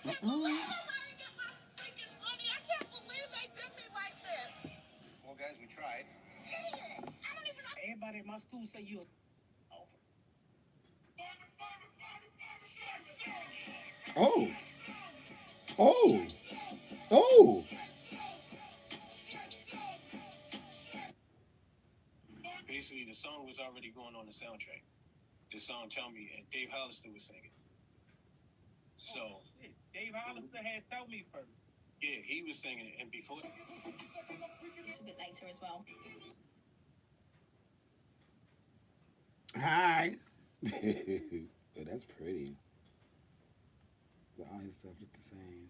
Mm-mm. Oh, oh, oh. Hi. Oh, that's pretty. But all his stuff look the same.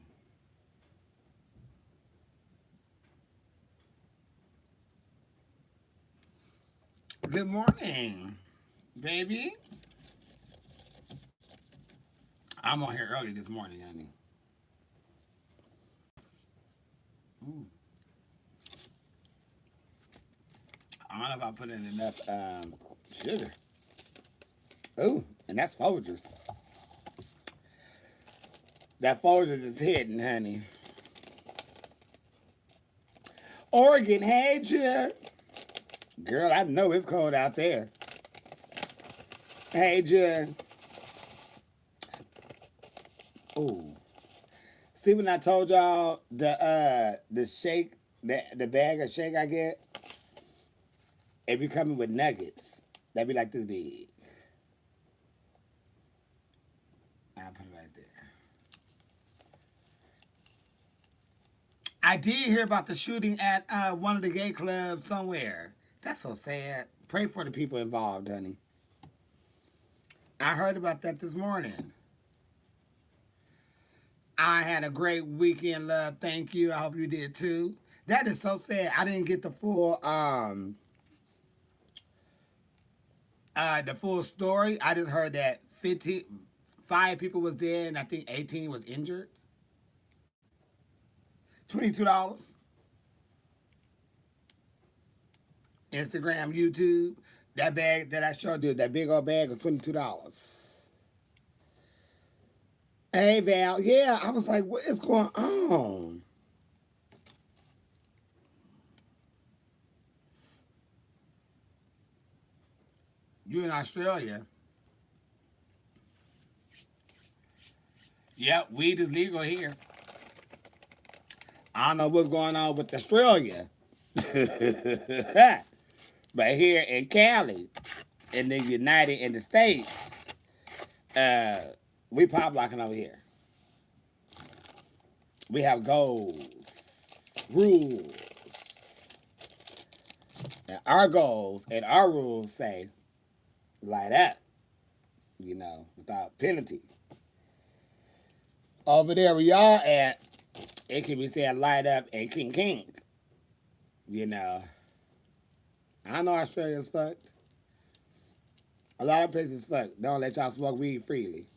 Good morning, baby. I'm on here early this morning, honey. Mm. I don't know if I put in enough sugar. Ooh, and that's Folgers. That Folgers is hitting, honey. Oregon, hey, Jen. Girl, I know it's cold out there. Hey, Jen. Ooh. See when I told y'all the shake, the bag of shake I get, it be coming with nuggets. That be like this big. I put it right there. I did hear about the shooting at one of the gay clubs somewhere. That's so sad. Pray for the people involved, honey. I heard about that this morning. I had a great weekend, love. Thank you. I hope you did too. That is so sad. I didn't get the full story. I just heard that 5 people was dead and I think 18 was injured. $22. Instagram, YouTube. That bag that I showed you, that big old bag was $22. Hey Val, yeah, I was like, what is going on? You in Australia? Yep, weed is legal here. I don't know what's going on with Australia, but here in Cali, in the States, uh, we pop locking over here. We have goals, rules, and our goals and our rules say light up, without penalty. Over there where y'all at, it can be saying light up and king king. You know, I know Australia's fucked. A lot of places fucked. Don't let y'all smoke weed freely.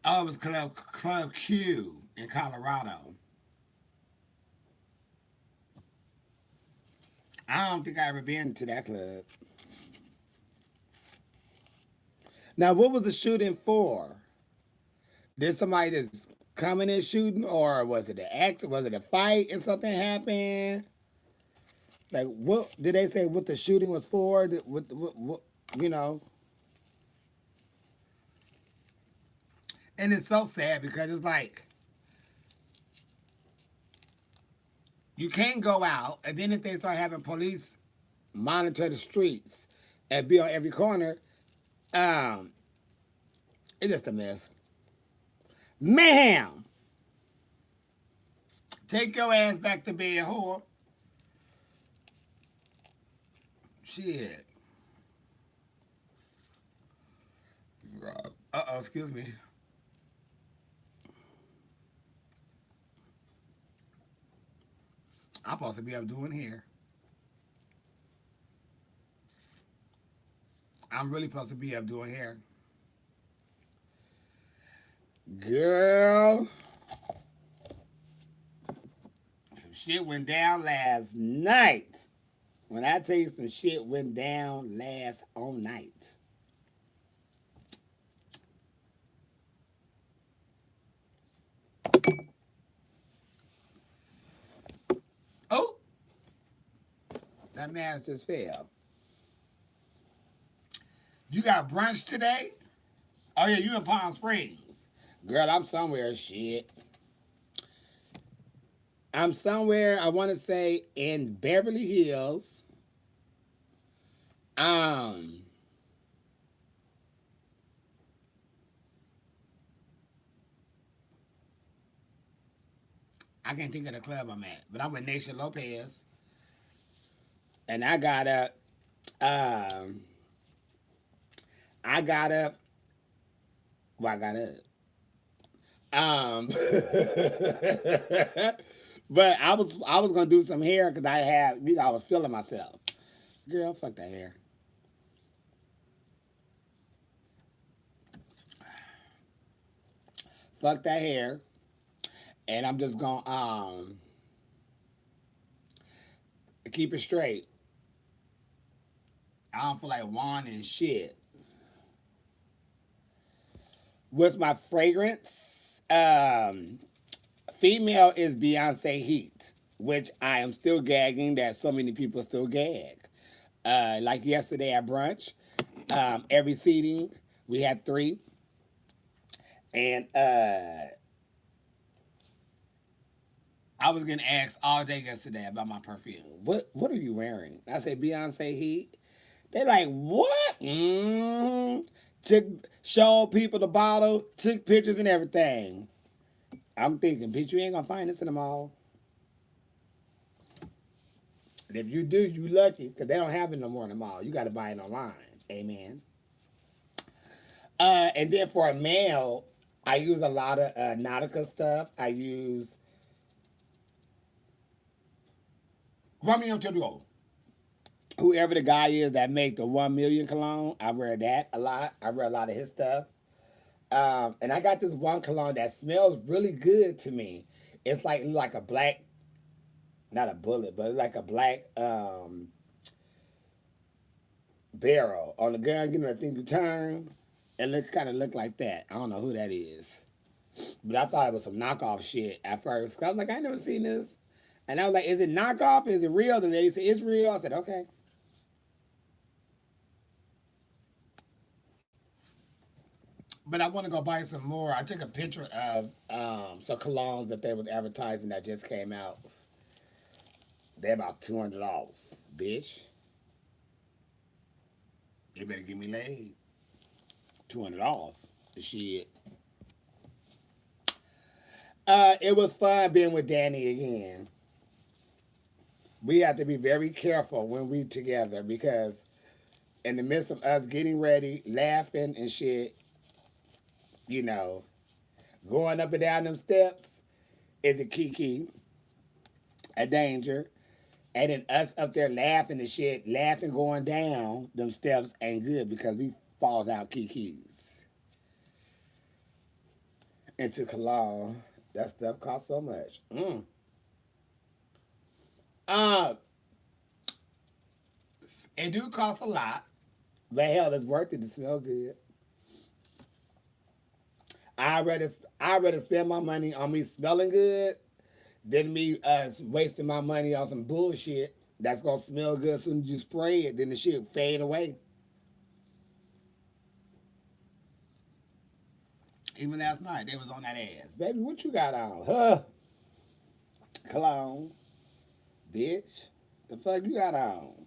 Oh, it was Club Q in Colorado. I don't think I ever been to that club. Now, what was the shooting for? Did somebody just come in and shooting, or was it an accident? Was it a fight and something happened? Like, what did they say? What the shooting was for? What, you know? And it's so sad because it's like you can't go out, and then if they start having police monitor the streets and be on every corner, um, it's just a mess. Ma'am, take your ass back to bed, whore. Shit. Uh oh, excuse me. I'm supposed to be up doing hair. I'm really supposed to be up doing hair. Girl, some shit went down last night. When I tell you some shit went down last all night. That mask just fell. You got brunch today? Oh yeah, you in Palm Springs. Girl, I'm somewhere, shit. I'm somewhere, I want to say, in Beverly Hills. Um, I can't think of the club I'm at, but I'm with Nation Lopez. And um, I got up, well, I got up. Um, but I was gonna do some hair because I was feeling myself. Girl, fuck that hair. Fuck that hair. And I'm just gonna keep it straight. I don't feel like wanting shit. What's my fragrance? Female is Beyonce Heat, which I am still gagging that so many people still gag. Like yesterday at brunch, every seating we had three, and I was getting asked all day yesterday about my perfume. What are you wearing? I said Beyonce Heat. They like what? Took showed people the bottle, took pictures and everything. I'm thinking, bitch, you ain't gonna find this in the mall. And if you do, you lucky, because they don't have it no more in the mall. You got to buy it online. Amen. And then for a male, I use a lot of Nautica stuff. I use Romeo Tedro. Whoever the guy is that make the 1 million cologne, I wear that a lot. I wear a lot of his stuff. And I got this one cologne that smells really good to me. It's like a black, not a bullet, but like a black barrel on the gun. You know, I think you turn. It kind of look like that. I don't know who that is, but I thought it was some knockoff shit at first. 'Cause I was like, I ain't never seen this, and I was like, is it knockoff? Is it real? The lady said it's real. I said, okay. But I want to go buy some more. I took a picture of some colognes that they was advertising that just came out. They're about $200, bitch. They better give me laid. $200. The shit. It was fun being with Danny again. We have to be very careful when we together because in the midst of us getting ready, laughing and shit, you know, going up and down them steps is a kiki, a danger. And then us up there laughing and shit, laughing going down them steps ain't good because we falls out kikis into Cologne. That stuff costs so much. Uh, it do cost a lot, but hell, it's worth it to smell good. I rather I rather spend my money on me smelling good than me wasting my money on some bullshit that's gonna smell good as soon as you spray it, then the shit fade away. Even last night, they was on that ass. Baby, what you got on? Huh? Cologne. Bitch. The fuck you got on?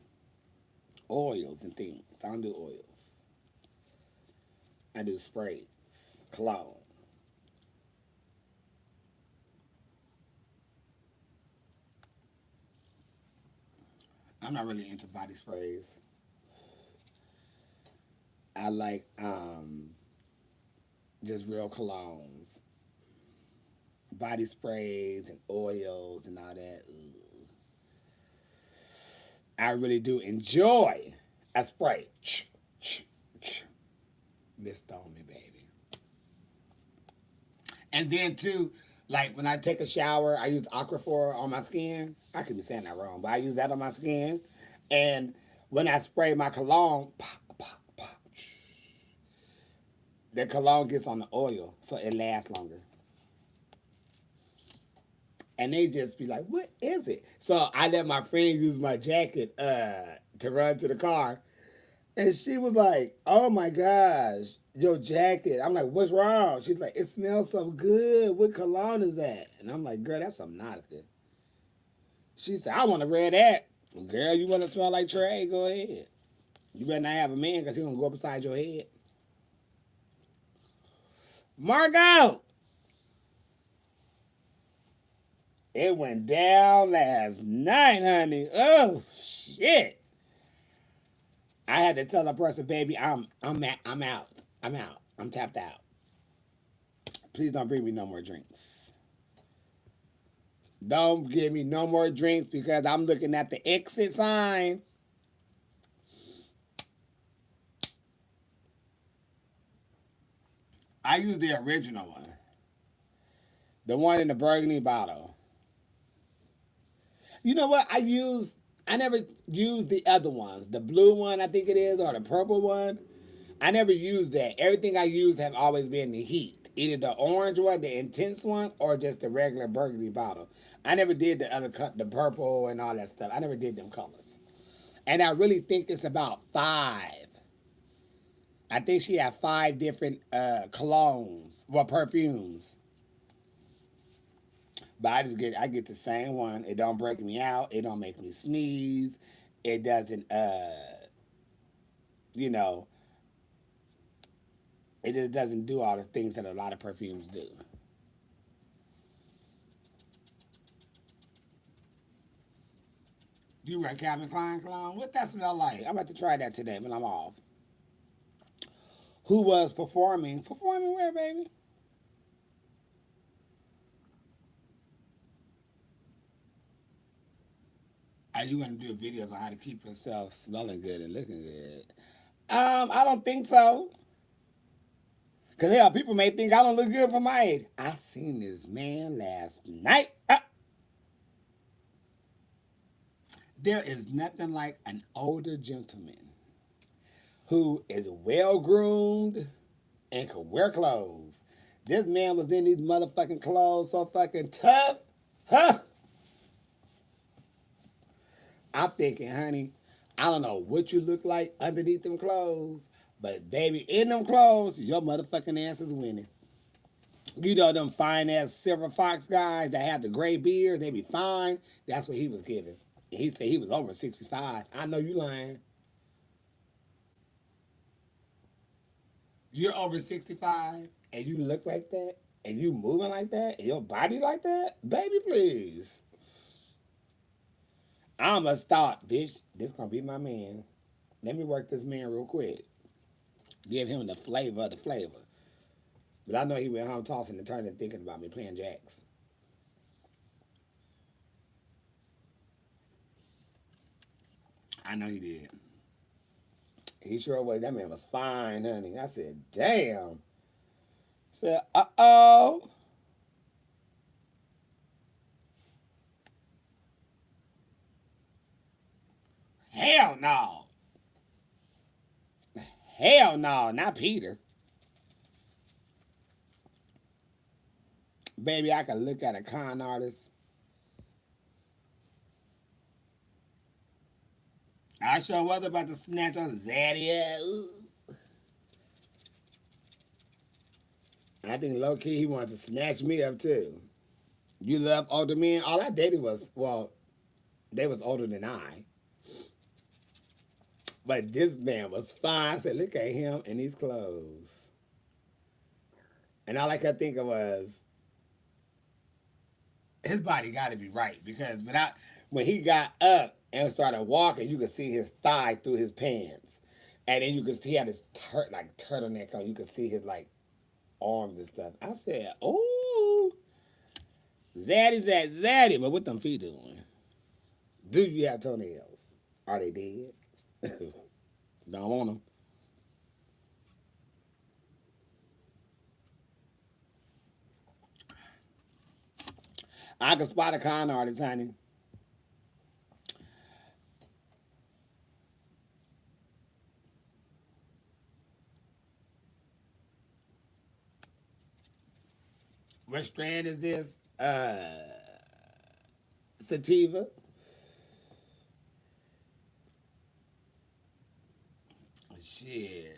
Oils and things. I don't do oils. I do sprays. Cologne. I'm not really into body sprays. I like just real colognes. Body sprays and oils and all that. Ugh. I really do enjoy a spray. Mist on me, baby. And then too, like when I take a shower, I use Aquaphor on my skin. I could be saying that wrong, but I use that on my skin. And when I spray my cologne, pop, pop, pop, the cologne gets on the oil, so it lasts longer. And they just be like, "What is it?" So I let my friend use my jacket to run to the car, and she was like, "Oh my gosh, your jacket!" I'm like, "What's wrong?" She's like, "It smells so good. What cologne is that?" And I'm like, "Girl, that's some Nautica." She said, "I want to wear that." Girl, you want to smell like Trey? Go ahead. You better not have a man because he's gonna go up beside your head. Margot, it went down last night, honey. Oh shit! I had to tell the person, baby, I'm out. I'm out. I'm tapped out. Please don't bring me no more drinks. Don't give me no more drinks because I'm looking at the exit sign. I used the original one, the one in the burgundy bottle. You know what? I never used the other ones. The blue one, I think it is, or the purple one. I never used that. Everything I used have always been the heat. Either the orange one, the intense one, or just the regular burgundy bottle. I never did the other cut, the purple and all that stuff. I never did them colors. And I really think it's about five. I think she had five different colognes, well, perfumes. But I get the same one. It don't break me out. It don't make me sneeze. It doesn't you know, it just doesn't do all the things that a lot of perfumes do. You wear Calvin Klein cologne? What that smell like? I'm about to try that today when I'm off. Who was performing? Performing where, baby? Are you gonna do videos on how to keep yourself smelling good and looking good? I don't think so. Cause hell, people may think I don't look good for my age. I seen this man last night. There is nothing like an older gentleman who is well groomed and can wear clothes. This man was in these motherfucking clothes so fucking tough. Huh? I'm thinking, honey, I don't know what you look like underneath them clothes, but baby, in them clothes, your motherfucking ass is winning. You know them fine ass Silver Fox guys that have the gray beard, they be fine. That's what he was giving. He said he was over 65. I know you lying. You're over 65 and you look like that and you moving like that and your body like that? Baby, please. I'ma start, bitch. This gonna be my man. Let me work this man real quick. Give him the flavor of the flavor. But I know he went home tossing and turning thinking about me playing jacks. I know he did. He sure was. That man was fine, honey. I said, damn. I said, uh-oh. Hell no. Hell no, not Peter. Baby, I could look at a con artist. I sure was about to snatch on Zaddy. I think low key he wanted to snatch me up too. You love older men? All I dated was, well, they was older than I. But this man was fine. I said, look at him in these clothes. And all I could think of was, his body got to be right because when he got up and started walking, you could see his thigh through his pants, and then you could see he had his like turtleneck on. You could see his like arms and stuff. I said, "Oh, Zaddy's that Zaddy," but what them feet doing? Do you have toenails? Are they dead? Don't want them. I can spot a con artist, honey. What strand is this? Sativa. Shit.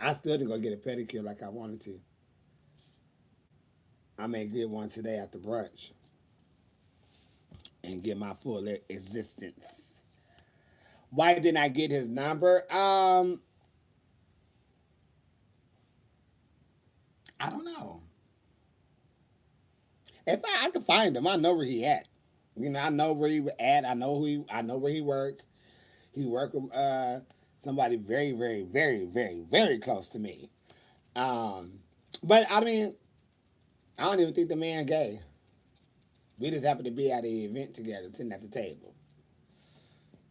I still didn't go get a pedicure like I wanted to. I may get one today after brunch and get my full existence. Why didn't I get his number? I don't know. If I could find him, I know where he at. You know, I know where he at. I know where he work. He work with somebody very, very, very, very, very close to me. Um, but I mean, I don't even think the man gay. We just happened to be at an event together, sitting at the table.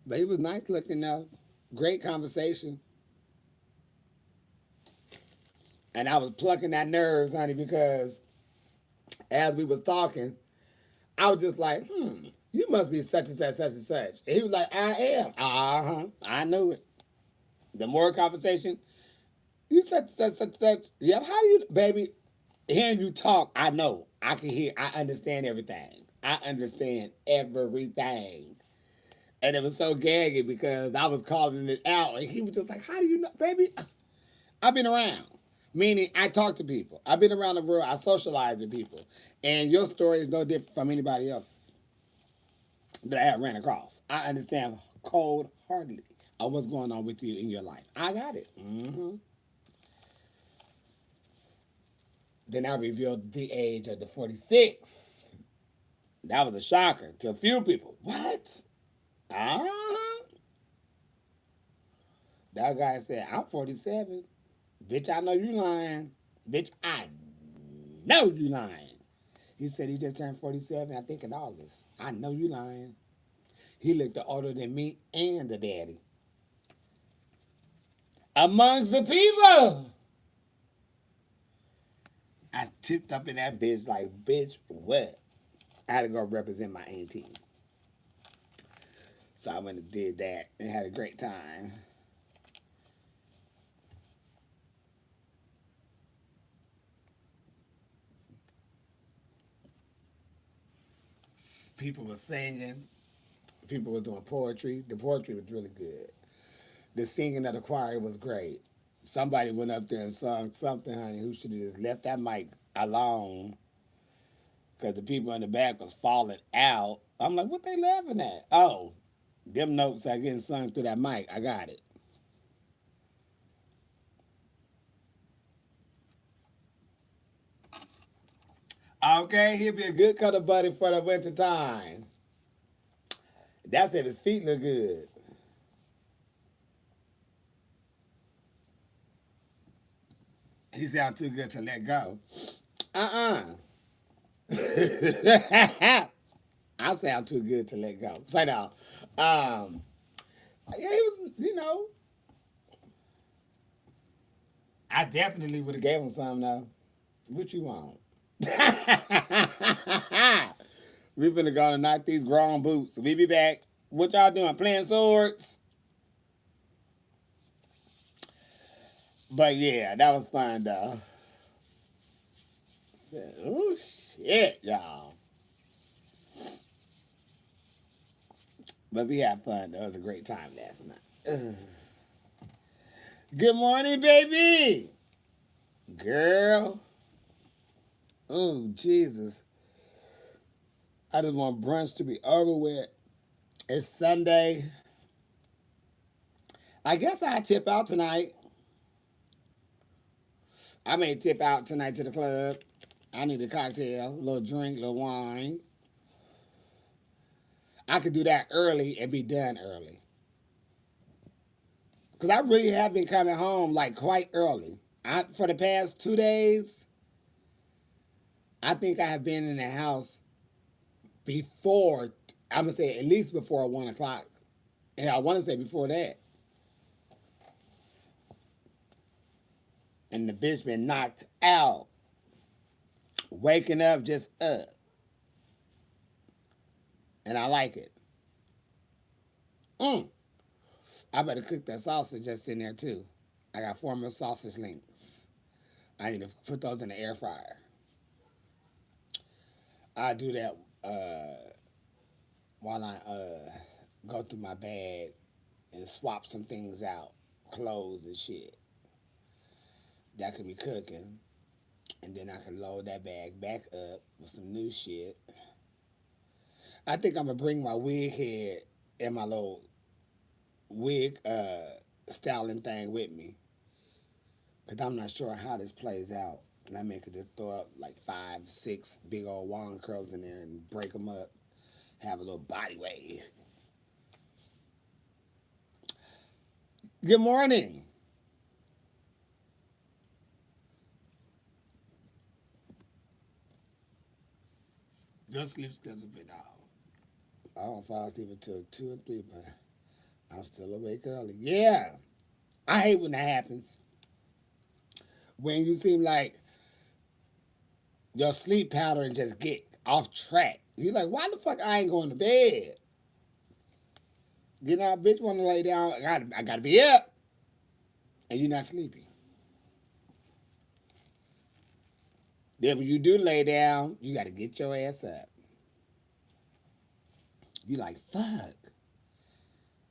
But he was nice looking though. Great conversation. And I was plucking that nerves, honey, because as we was talking, I was just like, you must be such and such, such and such. And he was like, I am. Uh-huh. I knew it. The more conversation, you such, such, such, such. Yep, how do you, baby, hearing you talk, I know. I can hear, I understand everything. I understand everything. And it was so gaggy because I was calling it out. And he was just like, how do you know? Baby, I've been around. Meaning, I talk to people. I've been around the world. I socialize with people. And your story is no different from anybody else's that I have ran across. I understand cold heartedly of what's going on with you in your life. I got it. Then I revealed the age of the 46. That was a shocker to a few people. What? Uh-huh. That guy said, I'm 47. Bitch, I know you lying. Bitch, I know you lying. He said he just turned 47, I think in August. I know you lying. He looked older than me and the daddy. Amongst the people. I tipped up in that bitch like, bitch, what? I had to go represent my auntie. So I went and did that and had a great time. People were singing. People were doing poetry. The poetry was really good. The singing of the choir was great. Somebody went up there and sung something, honey, who should have just left that mic alone because the people in the back was falling out. I'm like, what they laughing at? Oh, them notes are getting sung through that mic. I got it. Okay, he'll be a good cuddle buddy for the winter time. That's if his feet look good. He sound too good to let go. Uh-uh. I sound too good to let go. Say no. Yeah, he was, I definitely would have gave him some though. What you want? We finna go and knock these grown boots. We be back. What y'all doing? Playing swords? But yeah, that was fun though. Oh shit, y'all. But we had fun though. It was a great time last night. Ugh. Good morning, baby. Girl. Oh, Jesus. I just want brunch to be over with. It's Sunday. I guess I tip out tonight. I may tip out tonight to the club. I need a cocktail, a little drink, a little wine. I could do that early and be done early. Because I really have been coming home like quite early. For the past 2 days, I think I have been in the house before, I'm going to say at least before 1 o'clock. And I want to say before that. And the bitch been knocked out. Waking up just up. And I like it. I better cook that sausage that's in there too. I got 4 more sausage links. I need to put those in the air fryer. I do that while I go through my bag and swap some things out, clothes and shit that could be cooking, and then I can load that bag back up with some new shit. I think I'm gonna bring my wig head and my little wig styling thing with me, cause I'm not sure how this plays out. And I may could just throw up like 5, 6 big old wand curls in there and break them up, have a little body wave. Good morning. Just sleep schedule been out. I don't fall asleep until 2 or 3, but I'm still awake early. Yeah, I hate when that happens. When you seem like your sleep pattern just get off track. You're like, why the fuck I ain't going to bed? You know, bitch want to lay down. I gotta be up, and you're not sleepy. Then when you do lay down, you got to get your ass up. You like, fuck.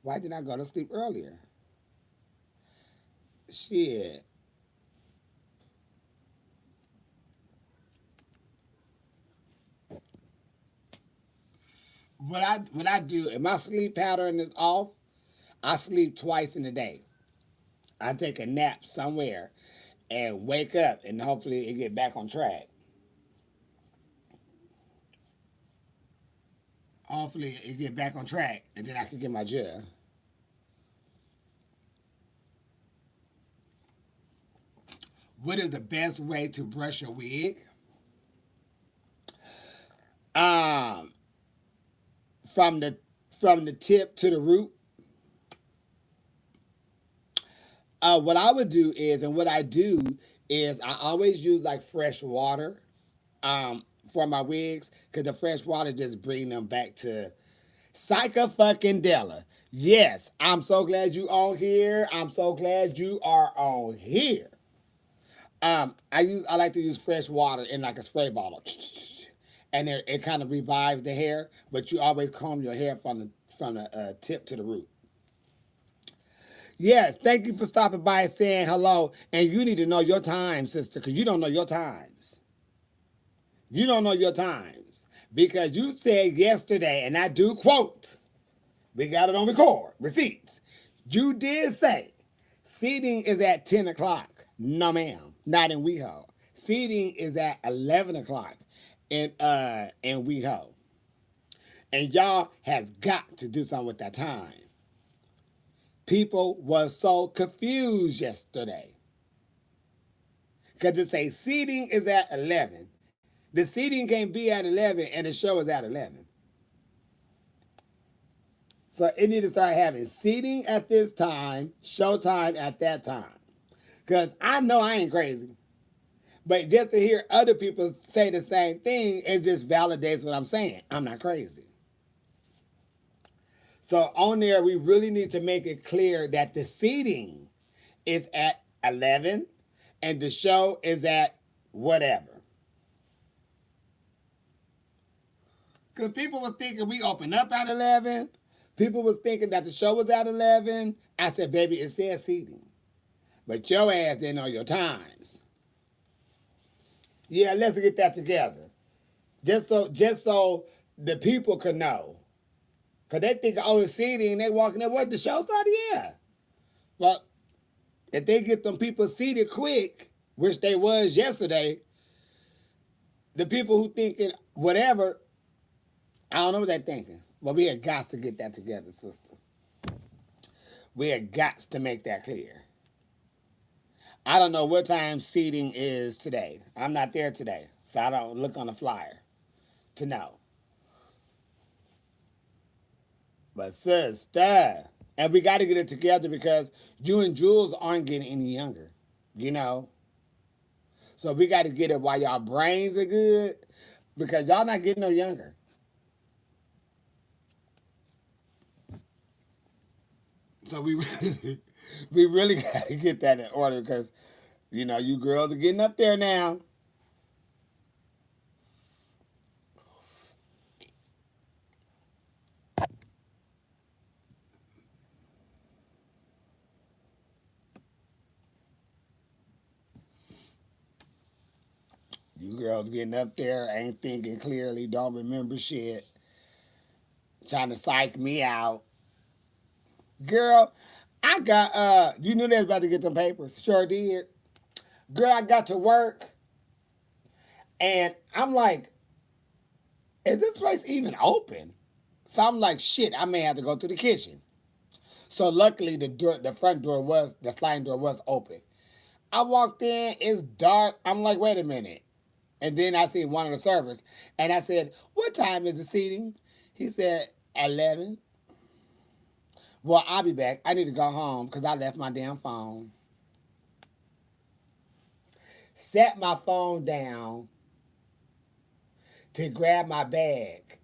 Why didn't I go to sleep earlier? Shit. What I do if my sleep pattern is off, I sleep twice in a day. I take a nap somewhere and wake up and hopefully it get back on track. Hopefully it get back on track and then I can get my job. What is the best way to brush your wig? Um, from the from the tip to the root. What I would do is, and what I do is, I always use like fresh water for my wigs because the fresh water just bring them back to psycho fucking Della. Yes, I'm so glad you on here. I'm so glad you are on here. I like to use fresh water in like a spray bottle, and it kind of revives the hair. But you always comb your hair from the tip to the root. Yes, thank you for stopping by and saying hello. And you need to know your time, sister, because you don't know your times. You don't know your times because you said yesterday, and I do quote. We got it on record, receipts. You did say seating is at 10 o'clock. No, ma'am, not in WeHo. Seating is at 11 o'clock in WeHo. And y'all has got to do something with that time. People was so confused yesterday. Because it say seating is at 11. The seating can't be at 11 and the show is at 11. So it need to start having seating at this time, showtime at that time. Because I know I ain't crazy. But just to hear other people say the same thing, it just validates what I'm saying. I'm not crazy. So on there, we really need to make it clear that the seating is at 11 and the show is at whatever. Because people was thinking we open up at 11. People was thinking that the show was at 11. I said, baby, it says seating. But your ass didn't know your times. Yeah, let's get that together. Just so the people could know. Because they think, oh, it's seating. They walking there. What, the show started? Yeah. Well, if they get them people seated quick, which they was yesterday, the people who thinking whatever, I don't know what they're thinking. But we have got to get that together, sister. We have got to make that clear. I don't know what time seating is today. I'm not there today, so I don't look on the flyer to know. But sister, and we got to get it together because you and Jules aren't getting any younger, you know. So we got to get it while y'all brains are good because y'all not getting no younger. So we really, we really got to get that in order because, you know, you girls are getting up there now. You girls getting up there, ain't thinking clearly, don't remember shit, trying to psych me out. Girl, I got you knew they was about to get them papers. Sure did. Girl, I got to work and I'm like, is this place even open? So I'm like, shit, I may have to go to the kitchen. So luckily the front door was, the sliding door was open. I walked in, it's dark. I'm like, wait a minute. And then I see one of the servers and I said, what time is the seating? He said, 11. Well, I'll be back. I need to go home because I left my damn phone. Set my phone down to grab my bag.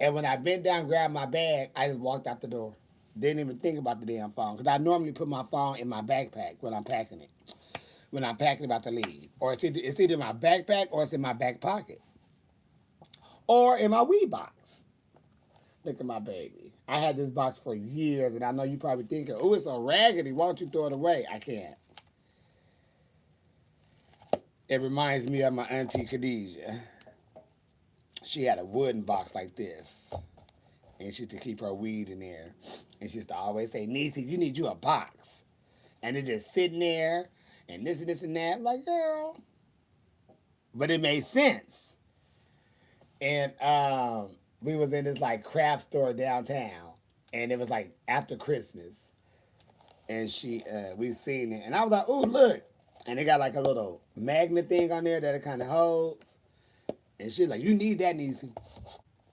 And when I bent down and grabbed my bag, I just walked out the door. Didn't even think about the damn phone. Because I normally put my phone in my backpack when I'm packing it. When I'm packing about to leave. Or it's either in my backpack or it's in my back pocket. Or in my weed box. Look at my baby. I had this box for years, and I know you probably thinking, oh, it's so raggedy. Why don't you throw it away? I can't. It reminds me of my auntie Khadijah. She had a wooden box like this. And she used to keep her weed in there. And she used to always say, Niecy, you need you a box. And it just sitting there, and this and that. I'm like, girl. But it made sense. And we was in this like craft store downtown. And it was like after Christmas. And we seen it. And I was like, ooh, look. And it got like a little magnet thing on there that it kind of holds. And she's like, you need that, Niecy.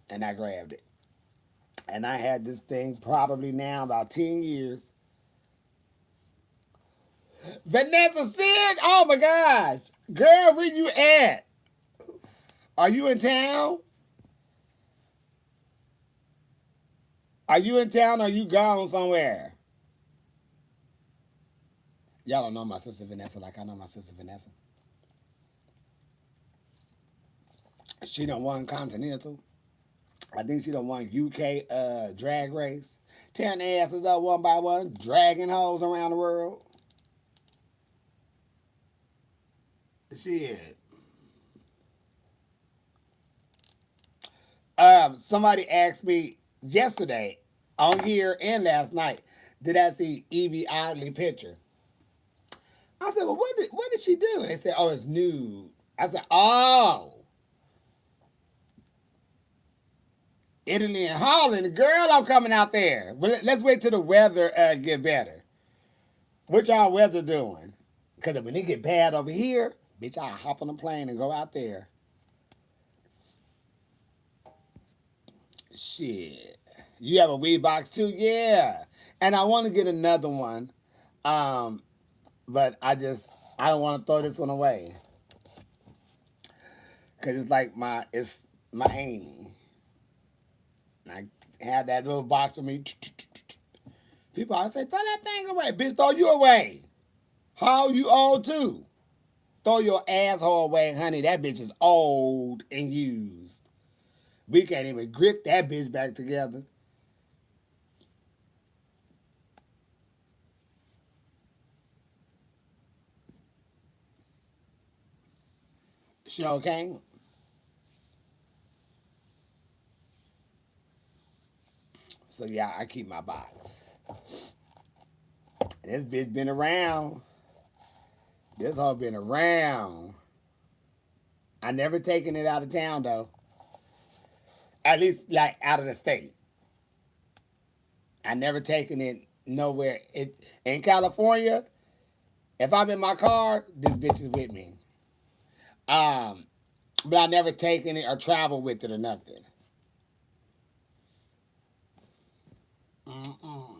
And I grabbed it. And I had this thing probably now about 10 years. Vanessa Sid, oh my gosh. Girl, where you at? Are you in town? Are you in town or are you gone somewhere? Y'all don't know my sister Vanessa like I know my sister Vanessa. She done won Continental. I think she done won UK drag race. Tearing their asses up one by one, dragging hoes around the world. Shit. Somebody asked me yesterday, on here and last night, did I see Evie Oddly picture? I said, well, what did she do? And they said, oh, it's nude. I said, oh. Italy and Holland, girl, I'm coming out there. But let's wait till the weather get better. What y'all weather doing? Because when it get bad over here, bitch, I'll hop on a plane and go out there. Shit. You have a weed box too? Yeah. And I want to get another one. But I don't want to throw this one away. Cause it's like it's my Amy. And I had that little box for me. People always say, throw that thing away. Bitch, throw you away. How you old too? Throw your asshole away, honey. That bitch is old and used. We can't even grip that bitch back together. Sure can't. So yeah, I keep my box. This bitch been around. This hoe been around. I never taken it out of town though. At least like out of the state. I never taken it nowhere. In California, if I'm in my car, this bitch is with me. But I never taken it or traveled with it or nothing. Mm-mm.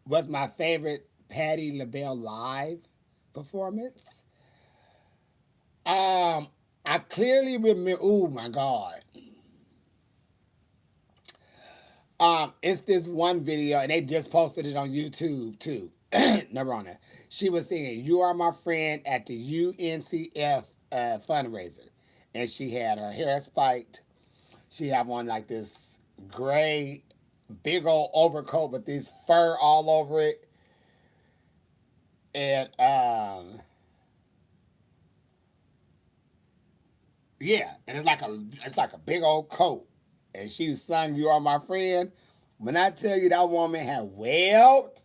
What's my favorite Patti LaBelle live performance? I clearly remember. Oh my god. It's this one video, and they just posted it on YouTube too. Never on it. She was singing "You Are My Friend" at the UNCF fundraiser, and she had her hair spiked. She had on like this gray. big old overcoat with this fur all over it, and yeah, and it's like a big old coat, and she sung "You Are My Friend." When I tell you that woman had wailed,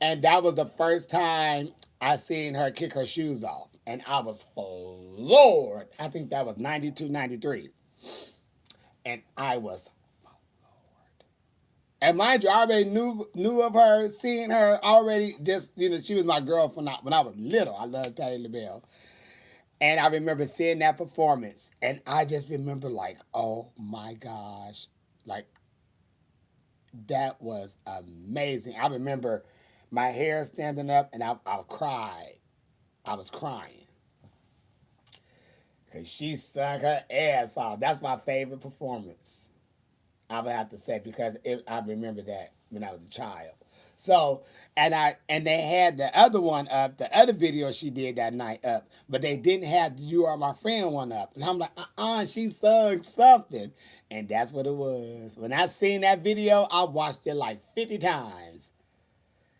and that was the first time I seen her kick her shoes off, and I was floored. I think that was 92, 93, and I was. And mind you, I already knew of her, seeing her already. Just she was my girl from when I was little. I loved Patti LaBelle, and I remember seeing that performance, and I just remember like, oh my gosh, like that was amazing. I remember my hair standing up, and I cried. I was crying because she sung her ass off. That's my favorite performance, I would have to say, because I remember that when I was a child. So, and they had the other one up, the other video she did that night up, but they didn't have the "You Are My Friend" one up. And I'm like, she sung something, and that's what it was. When I seen that video, I watched it like 50 times,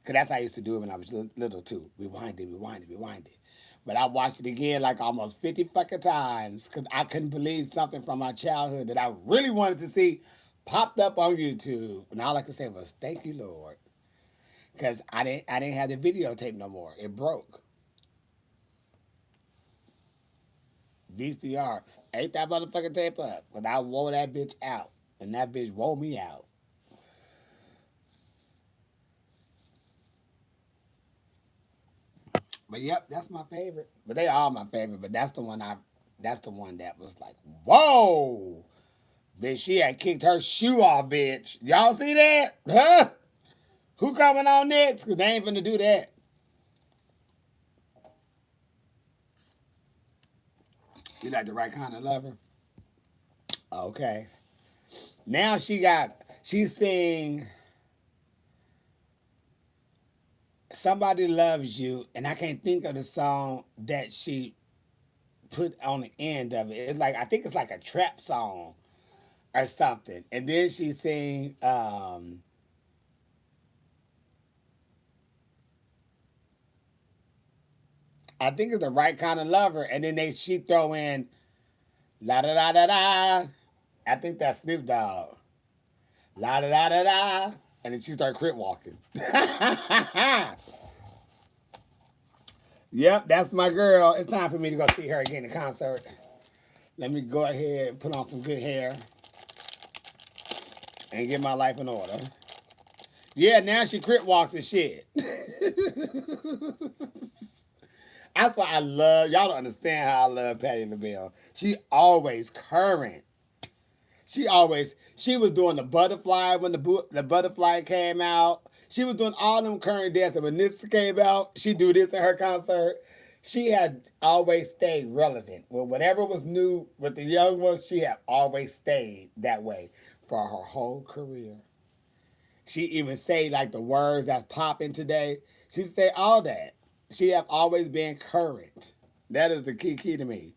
cause that's how I used to do it when I was little too. Rewind it, rewind it, rewind it. But I watched it again like almost 50 fucking times because I couldn't believe something from my childhood that I really wanted to see popped up on YouTube. And all I could say was, thank you, Lord. Because I didn't have the videotape no more. It broke. VCR. Ate that motherfucking tape up. Because I wore that bitch out. And that bitch wore me out. But yep, that's my favorite. But they all my favorite. But that's the one that was like, whoa. Bitch, she had kicked her shoe off, bitch. Y'all see that? Huh? Who coming on next? Because they ain't finna do that. You like the right kind of lover? Okay. Now she's sing Somebody Loves You, and I can't think of the song that she put on the end of it. It's like, I think it's like a trap song or something. And then she sing I think it's the right kind of lover, and then she throw in la da da da da. I think that's Snoop Dogg. La da da da da. And then she start crip walking. Yep, that's my girl. It's time for me to go see her again in concert. Let me go ahead and put on some good hair and get my life in order. Yeah, now she crip walks and shit. That's why I love, y'all don't understand how I love Patti LaBelle. She always current. She was doing the butterfly when the butterfly came out. She was doing all them current dances. When this came out, she do this at her concert. She had always stayed relevant. Well, whatever was new with the young ones, she had always stayed that way for her whole career. She even say like the words that's popping today. She say all that. She have always been current. That is the key to me.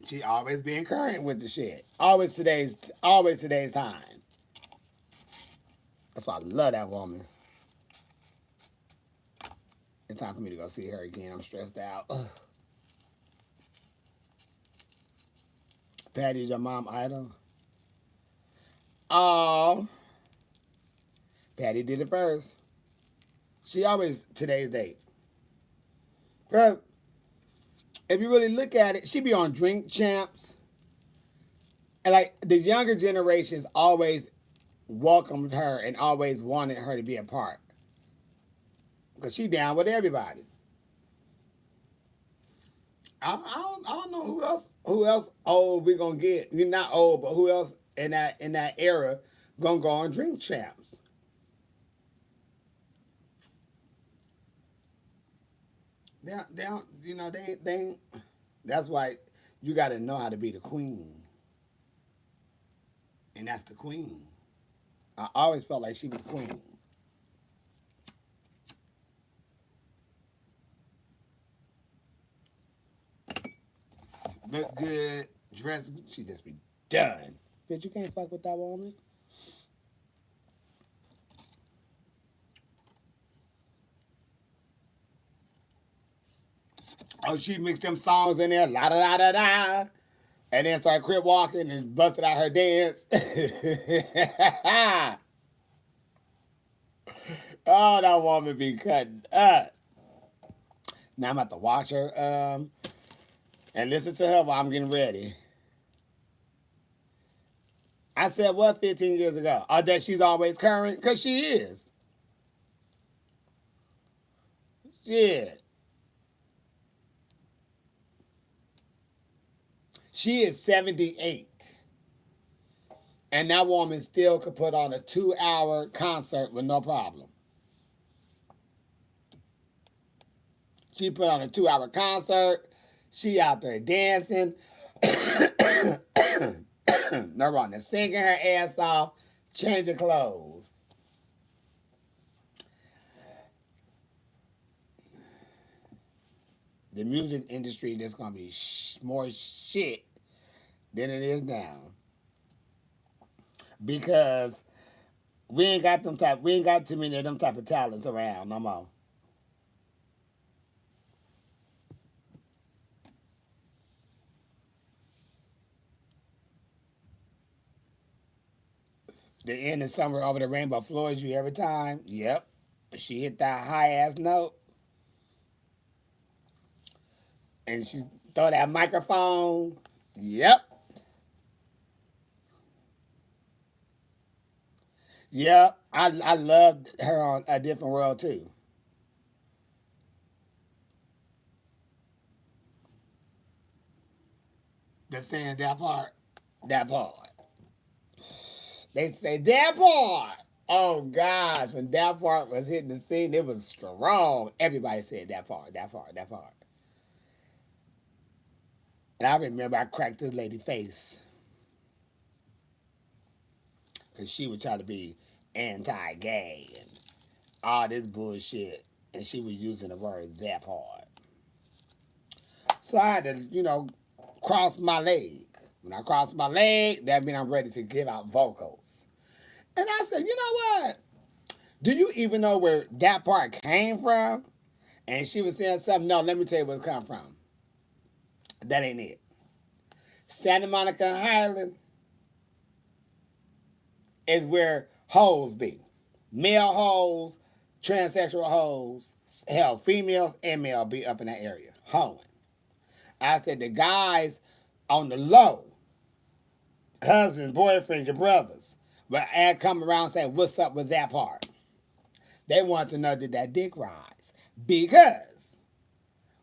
She always being current with the shit. Always today's time. That's why I love that woman. It's time for me to go see her again. I'm stressed out. Ugh. Patty's your mom idol. Oh, Patti did it first. She always today's date. Cause if you really look at it, she be on Drink Champs. And like the younger generations always welcomed her and always wanted her to be a part. Because she down with everybody. I don't know who else old we gonna get. You're not old, but who else in that era gonna go on Drink Champs? They don't, they that's why you gotta know how to be the queen. And that's the queen. I always felt like she was queen. look good, dress. She just be done. Bitch, you can't fuck with that woman. Oh, she mixed them songs in there, la da da da da, and then started quit walking and busted out her dance. Oh, that woman be cutting up. Now I'm about to watch her and listen to her while I'm getting ready. I said what 15 years ago? Oh, that she's always current? Because she is. Shit. She is 78. And that woman still could put on a 2-hour concert with no problem. She put on a 2-hour concert. She out there dancing. No wrong. Singing her ass off, changing clothes. The music industry is going to be more shit than it is now. Because we ain't got too many of them type of talents around no more. The end of Summer Over the Rainbow floors you every time. Yep. She hit that high ass note. And she throw that microphone. Yep. Yep. I loved her on A Different World too. The saying that part. That part. They say that part. Oh gosh, when that part was hitting the scene, it was strong. Everybody said that part, that part, that part. And I remember I cracked this lady face because she was trying to be anti-gay and all this bullshit, and she was using the word that part. So I had to, cross my leg. When I cross my leg, that means I'm ready to give out vocals. And I said, you know what? Do you even know where that part came from? And she was saying something. No, let me tell you where it come from. That ain't it. Santa Monica and Highland is where hoes be. Male hoes, transsexual hoes, hell, females and male be up in that area. Hoeing. I said the guys on the low, husbands, boyfriends, your brothers, but add come around saying, what's up with that part? They want to know did that dick rise? Because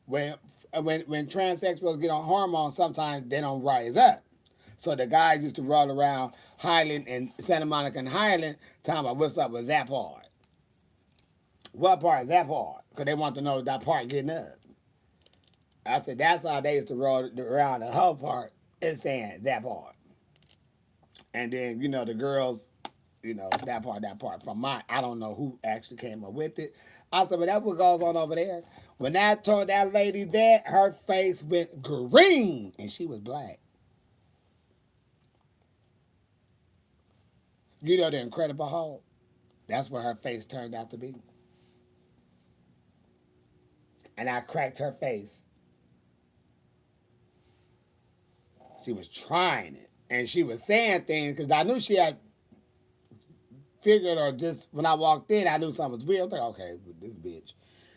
when transsexuals get on hormones, sometimes they don't rise up. So the guys used to roll around Highland and Santa Monica and Highland talking about what's up with that part. What part is that part? Because they want to know that part getting up. I said that's how they used to roll around the whole part and saying that part. And then, the girls, that part from I don't know who actually came up with it. I said, but that's what goes on over there. When I told that lady that, her face went green and she was black. The Incredible Hulk? That's what her face turned out to be. And I cracked her face. She was trying it. And she was saying things because I knew she had figured, or just when I walked in, I knew something was weird. I was like, okay, this bitch.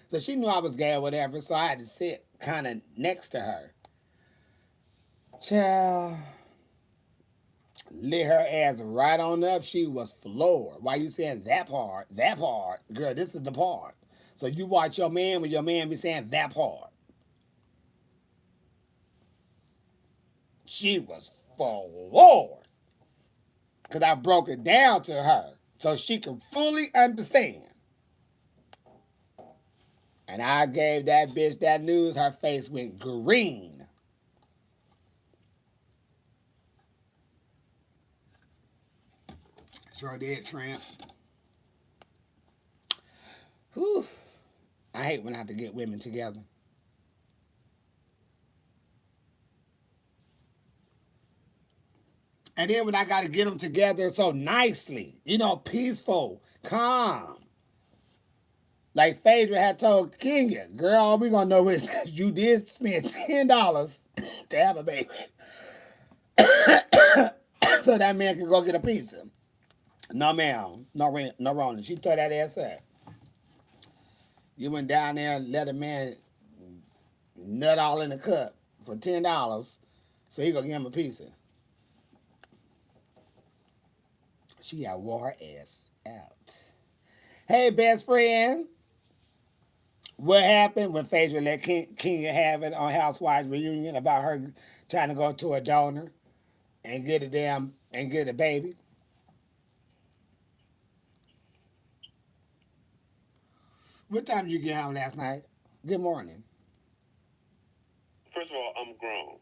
So she knew I was gay or whatever, so I had to sit kind of next to her. Child, lit her ass right on up. She was floored. Why you saying that part? That part? Girl, this is the part. So you watch your man when your man be saying that part. She was floored. Because I broke it down to her so she could fully understand. And I gave that bitch that news. Her face went green. Sure did, Tramp. Whew. I hate when I have to get women together. And then when I got to get them together so nicely, peaceful, calm. Like Phaedra had told Kenya, girl, we gonna know is you did spend $10 to have a baby, so that man can go get a pizza. No, ma'am, no wrong. She tore that ass up. You went down there and let a man nut all in the cup for $10, so he gonna give him a pizza. She got wore her ass out. Hey, best friend. What happened when Phaedra let Kenya have it on Housewives reunion about her trying to go to a donor and get a baby? What time did you get home last night? Good morning. First of all, I'm grown.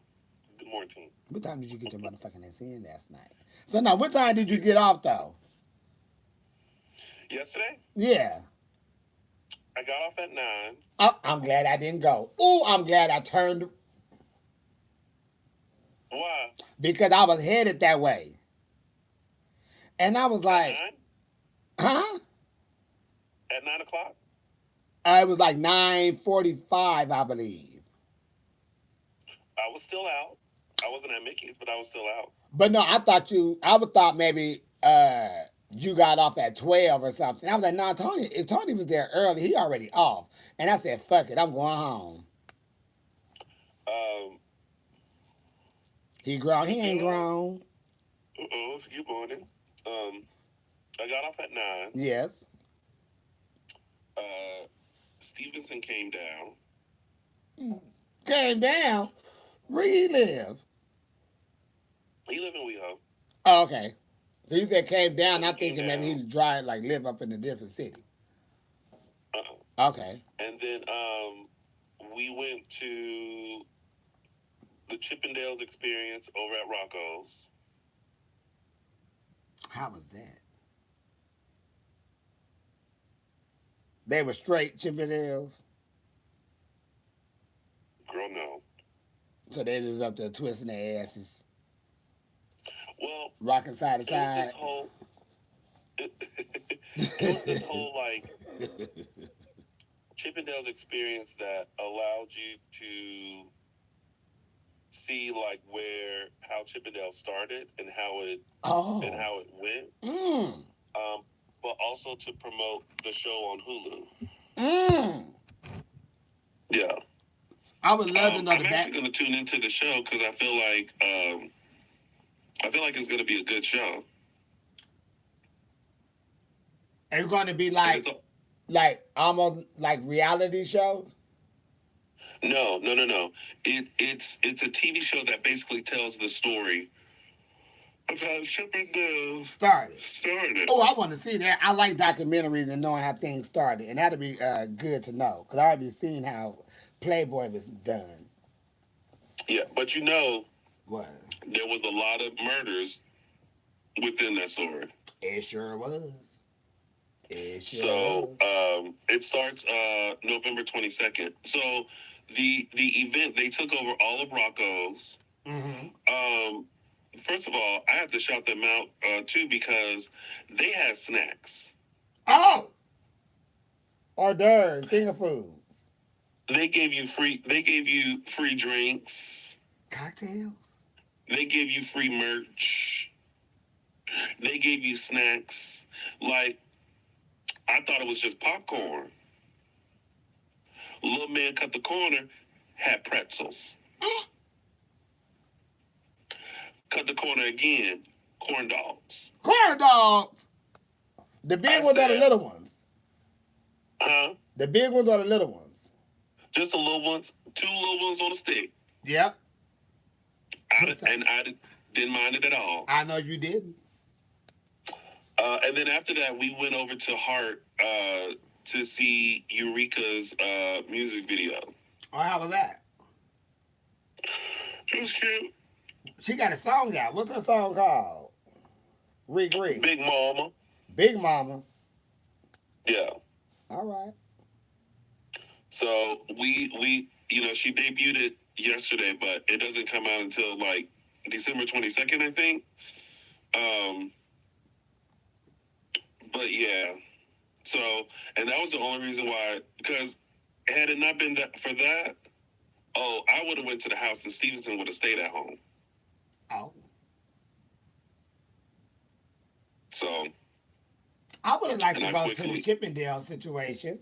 Good morning. What time did you get your motherfucking ass in last night? So now, what time did you get off though? Yesterday, Yeah. I got off at 9. Oh, I'm glad I didn't go. Oh, I'm glad I turned Why? because I was headed that way. And I was At like, 9? huh? At 9 o'clock? It was like 9:45, I believe. I was still out. I wasn't at Mickey's, but I was still out. But no, I would thought maybe you got off at 12 or something. I was like, no, Tony, if Tony was there early, he already off. And I said, fuck it, I'm going home. Um, He grown, he ain't grown. it's good morning. I got off at 9. Yes. Stevenson came down. Came down. Where he live? He live in WeHo. Oh, okay. He said came down, So I'm he came thinking maybe down. he'd drive, like live up in a different city. Okay. And then we went to the Chippendales experience over at Rocco's. How was that? They were straight Chippendales. Girl, no. So they just up there twisting their asses, Well, rocking side to it was side. this whole... It was this whole, like, Chippendales experience that allowed you to see, like, how Chippendales started and how it went. But also to promote the show on Hulu. Yeah. I would love to know I'm the back. actually going to tune into the show because I feel like it's going to be a good show. It's going to be like almost like reality show. No. It's a TV show that basically tells the story of how Chippendales started. Oh, I want to see that. I like documentaries and knowing how things started, and that'd be good to know because I already seen how Playboy was done. Yeah, but what? There was a lot of murders within that story. It sure was. It starts November 22nd. So the event, they took over all of Rocco's. Mm-hmm. First of all, I have to shout them out too because they had snacks. Oh, hors d'oeuvres, finger foods. They gave you free drinks, cocktails. They gave you free merch. They gave you snacks. Like, I thought it was just popcorn. Little man cut the corner, had pretzels. Cut the corner again, corn dogs. Corn dogs? The big ones or the little ones? Huh? The big ones or the little ones? Just the little ones. 2 little ones on a stick. Yep. I didn't mind it at all. I know you didn't. And then after that, we went over to Hart to see Eureka's music video. Oh, how was that? It was cute. She got a song out. What's her song called? Big Mama. Big Mama. Yeah. All right. So we she debuted it yesterday, but it doesn't come out until like December 22nd, I think. Um, but yeah, so and that was the only reason why. Because had it not been that for that, oh, I would have went to the house and Stevenson would have stayed at home. Oh. So I would have liked and to I go to the quickly, Chippendale situation.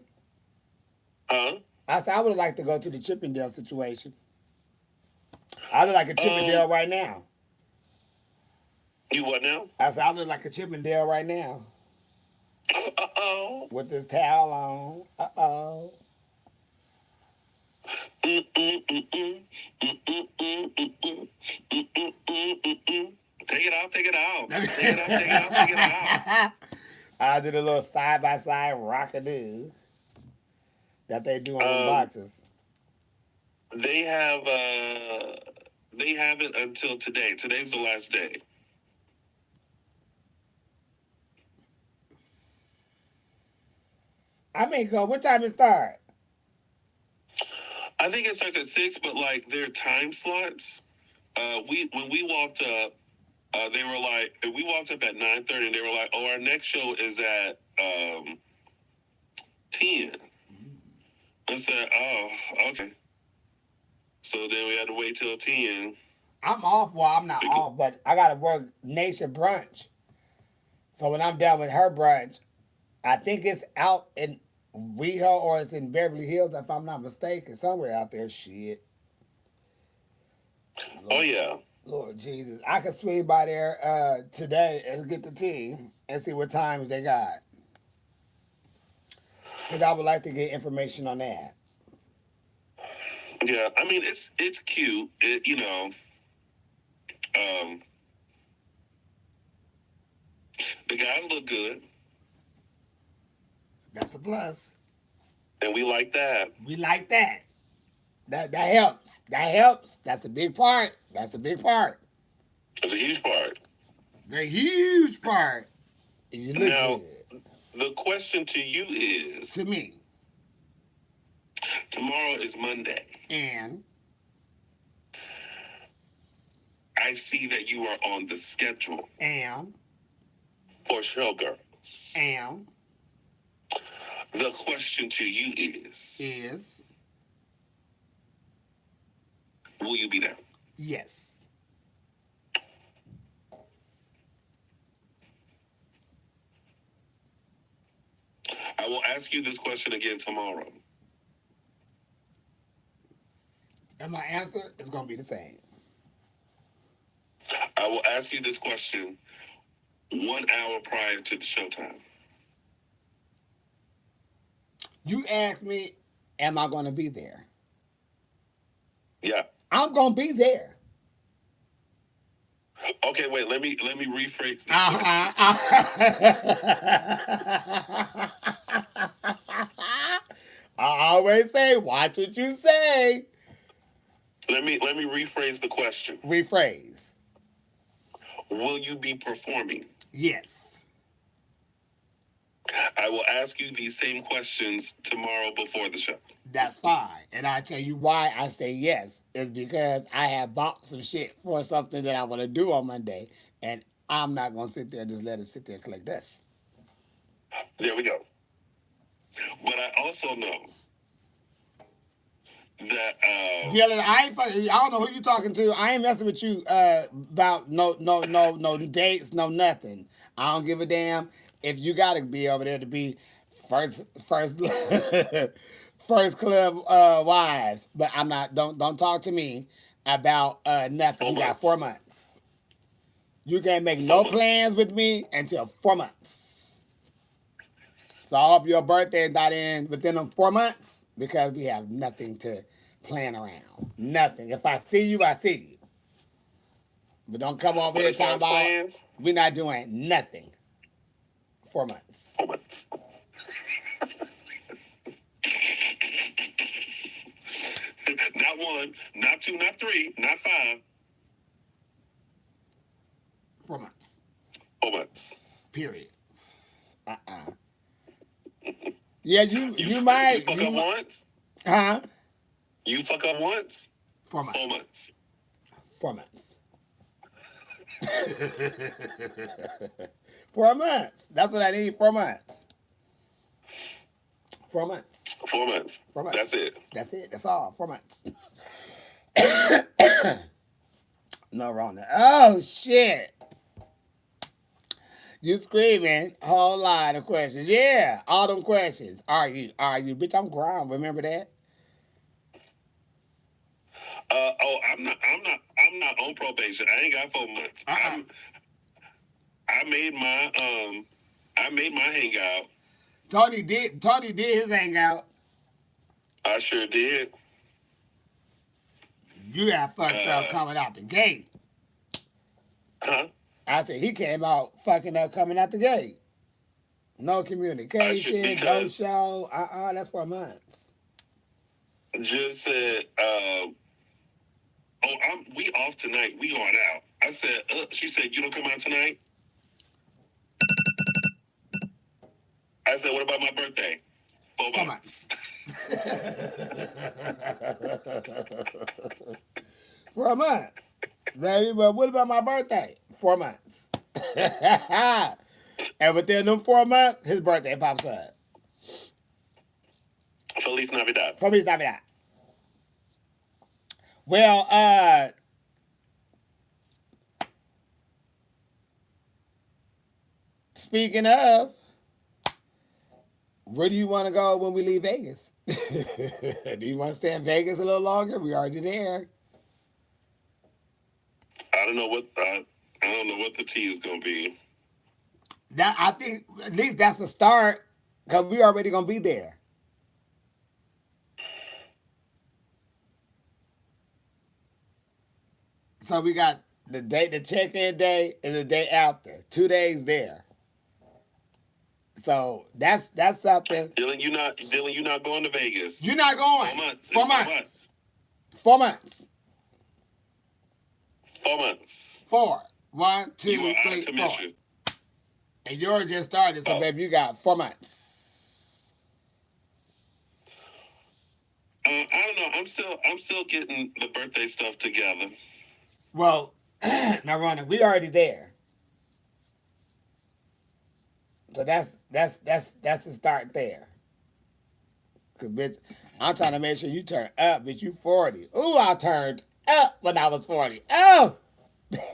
huh? I said I would have liked to go to the Chippendale situation. I look like a Um, Chippendale right now. you what now? I said I look like a Chippendale right now Uh-oh. with this towel on. Uh-oh. Mm-mm-mm-mm. Mm-mm-mm-mm-mm. Mm-mm-mm-mm-mm. Take it out, take it out. Take it out, take it out, take it out. I did a little side by side rockadoo that they do on them Um, boxes. they have they have it until today. Today's the last day. I mean, go. What time it start? I think it starts at 6, but like their time slots. We when we walked up, they were like, we walked up at 9:30, and they were like, "Oh, our next show is at 10." I said, "Oh, okay." So then we had to wait till 10. I'm off. Well, I'm not off, but I gotta work Nation brunch. So when I'm done with her brunch, I think it's out in WeHo or it's in Beverly Hills, if I'm not mistaken, somewhere out there. Shit. Oh Lord, yeah, Lord Jesus. I could swing by there today and get the tea and see what times they got. Because I would like to get information on that. yeah. I mean, it's cute. Um, the guys look good, That's a plus. and we like that. We like that. That helps. That helps. That's the big part. That's the big part. It's a huge part. The huge part. You look Now, good. the question to you is: To me. tomorrow is Monday. And I see that you are on the schedule am. for Showgirls. Am. The question to you Is. will you be there? Yes. I will ask you this question again tomorrow. And my answer is going to be the same. I will ask you this question 1 hour prior to the showtime. You asked me, am I going to be there? Yeah. I'm going to be there. Okay, wait. Let me rephrase this. I always say, watch what you say. Let me rephrase the question. Rephrase. Will you be performing? Yes. I will ask you these same questions tomorrow before the show. That's fine. And I tell you why I say yes is because I have bought some shit for something that I want to do on Monday, and I'm not gonna sit there and just let it sit there and collect dust. There we go. But I also know that Dylan, I don't know who you talking to. I ain't messing with you about no dates, no nothing. I don't give a damn if you gotta be over there to be first first club wives. But I'm not. Don't talk to me about nothing. You got 4 months. You can't make no plans with me until 4 months. So I hope your birthday is not in within them 4 months because we have nothing to plan around. Nothing. If I see you, I see you. But don't come over here talking about plans, we're not doing nothing. 4 months. 4 months. Not 1, not 2, not 3, not 5. 4 months. 4 months. Period. Yeah, you might. You fuck up once? Huh? You fuck up once? 4 months. 4 months. 4 months. 4 months. That's what I need. 4 months. 4 months. 4 months. 4 months. That's it. That's it. That's all. 4 months. No wrong there. Oh shit. You screaming a whole lot of questions. Yeah, all them questions. Are you? Are you? Bitch, I'm grown. Remember that? Oh, I'm not on probation. I ain't got 4 months. I made my hangout. Tony did his hangout. I sure did. You got fucked up coming out the gate. Huh? I said he came out fucking up coming out the gate. No I should communication, no because show. That's 4 months. just said, oh, we off tonight. We going out. I said, she said, you don't come out tonight? I said, what about my birthday? 4 4 months. months. 4 months. Baby, but what about my birthday? 4 months. And within them 4 months, his birthday pops up. Feliz Navidad. Feliz Navidad. Well, speaking of, where do you want to go when we leave Vegas? Do you want to stay in Vegas a little longer? We already there. I don't know what the tea is gonna be. That I think at least that's a start because we already gonna be there. So we got the check-in day, and the day after. 2 days there. So that's something. Dylan, you not going to Vegas. You're not going. 4 months. 4 months. 4 months. 4 months. 4. 1, 2, You are out 3, of 4. commission. And yours just started, so Oh. baby, you got 4 months. I don't know. I'm still getting the birthday stuff together. Well, now Ronna, we already there. So that's the start there. Cause bitch, I'm trying to make sure you turn up, bitch. You 40. Ooh, I turned up when I was 40. Oh, because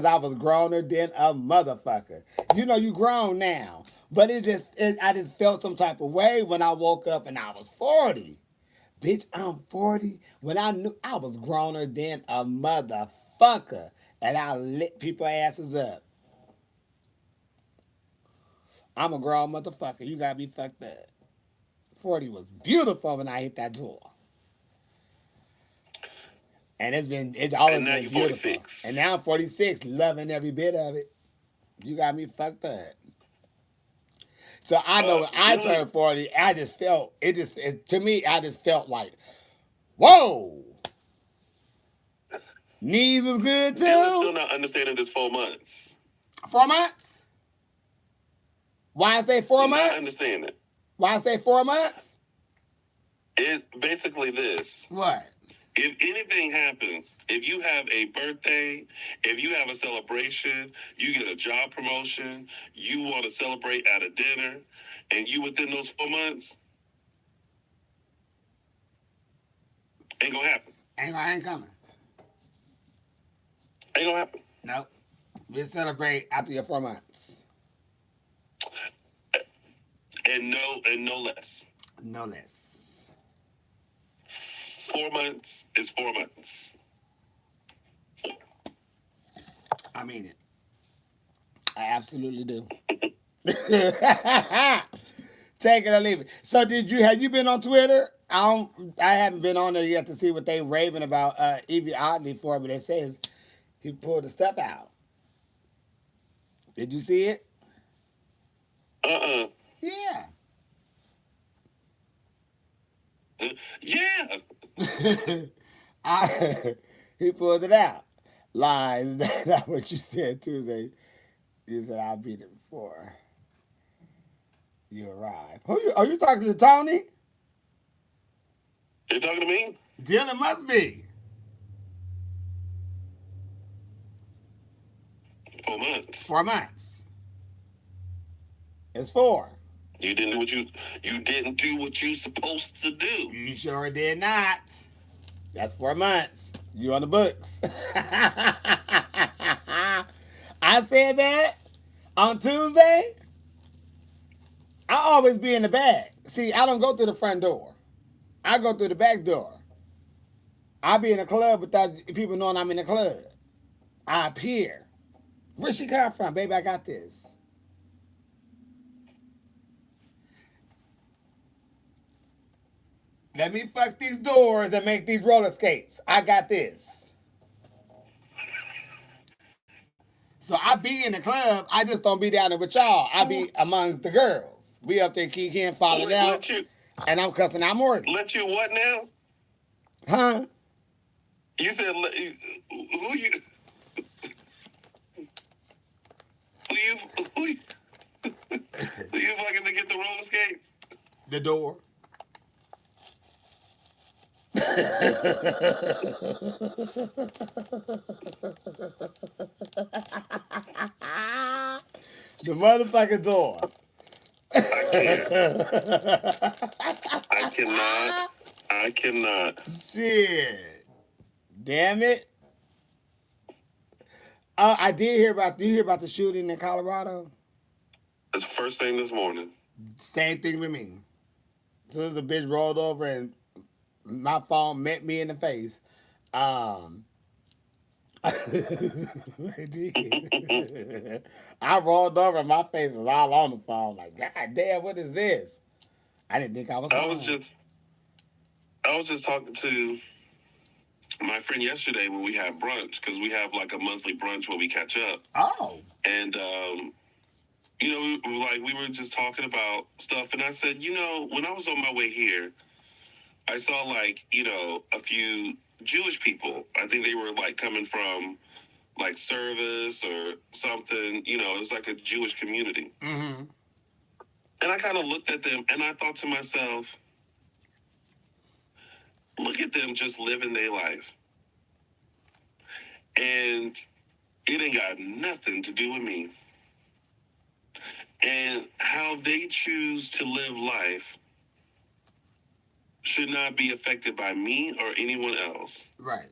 I was growner than a motherfucker. You know you grown now, but I just felt some type of way when I woke up and I was 40. Bitch, I'm 40. When I knew I was growner than a motherfucker, and I lit people asses up. I'm a grown motherfucker. You gotta be fucked up. 40 was beautiful when I hit that door. And it's always And now been you're beautiful. 46. And now I'm 46, loving every bit of it. You got me fucked up. So I know when I turned 40, I just felt to me, I just felt like, whoa. Knees was good too. Dylan's still not understanding this 4 months. 4 months? Why I say 4 months? Not understanding. Why I say 4 months? It's basically this. What? If anything happens, if you have a birthday, if you have a celebration, you get a job promotion, you want to celebrate at a dinner, and you within those 4 months, ain't gonna happen. Ain't coming. Ain't gonna happen. Nope. We celebrate after your 4 months. And no less. No less. 4 months is 4 months. I mean it. I absolutely do. Take it or leave it. So have you been on Twitter? I haven't been on there yet to see what they raving about Evie Oddly for, but it says he pulled the stuff out. Did you see it? Yeah. Yeah. He pulled it out. Lies. That's not what you said Tuesday. You said I'll beat it before you arrive. Are you talking to Tony? You talking to me? Dylan must be. 4 months. 4 months. It's 4. You didn't do what you supposed to do. You sure did not. That's 4 months. You on the books. I said that on Tuesday. I always be in the back. See, I don't go through the front door. I go through the back door. I be in the club without people knowing I'm in the club. I appear. Where she come from, baby? I got this. Let me fuck these doors and make these roller skates. I got this. So I be in the club. I just don't be down there with y'all. I be among the girls. We up there kicking, falling out, and I'm cussing out Morgan. Let you what now? Huh? You said who you who you fucking to get the roller skates? The door. The motherfucking door. I cannot. Shit. Damn it. I did hear about. Do you hear about the shooting in Colorado? It's the first thing this morning. Same thing with me. As soon as the bitch rolled over and my phone met me in the face, I rolled over and my face was all on the phone. Like, God damn, what is this? I didn't think I was. I was just talking to my friend yesterday when we had brunch, because we have like a monthly brunch where we catch up. Oh. And we were just talking about stuff, and I said, when I was on my way here, I saw like, a few Jewish people. I think they were like coming from like service or something. It's like a Jewish community. Mm-hmm. And I kind of looked at them and I thought to myself, look at them just living their life. And it ain't got nothing to do with me. And how they choose to live life should not be affected by me or anyone else. Right.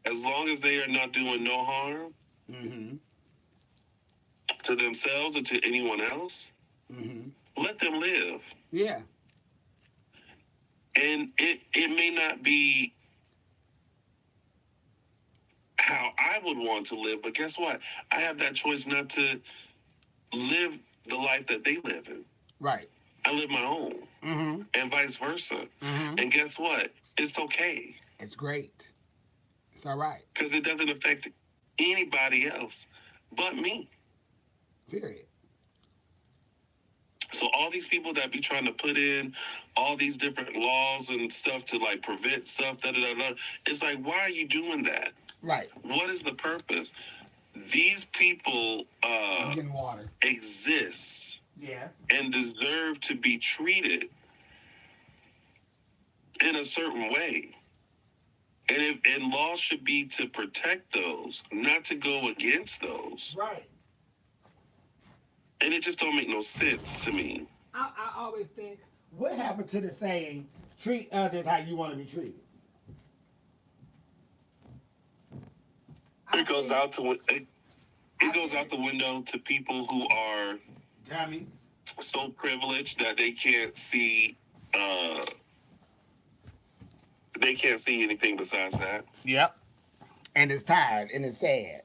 As long as they are not doing no harm to themselves or to anyone else, let them live. Yeah. And it may not be how I would want to live, but guess what? I have that choice not to live the life that they live in. Right. I live my own. And vice versa. And guess what? It's okay. It's great. It's all right. Because it doesn't affect anybody else but me. Period. So all these people that be trying to put in all these different laws and stuff to like prevent stuff, it's like, why are you doing that? Right. What is the purpose? These people water. exist Yeah. and deserve to be treated in a certain way. And laws should be to protect those, not to go against those. Right. And it just don't make no sense to me. I always think, what happened to the saying, treat others how you want to be treated? It goes out the window to people who are dummies, so privileged that they can't see anything besides that. Yep. And it's tired and it's sad.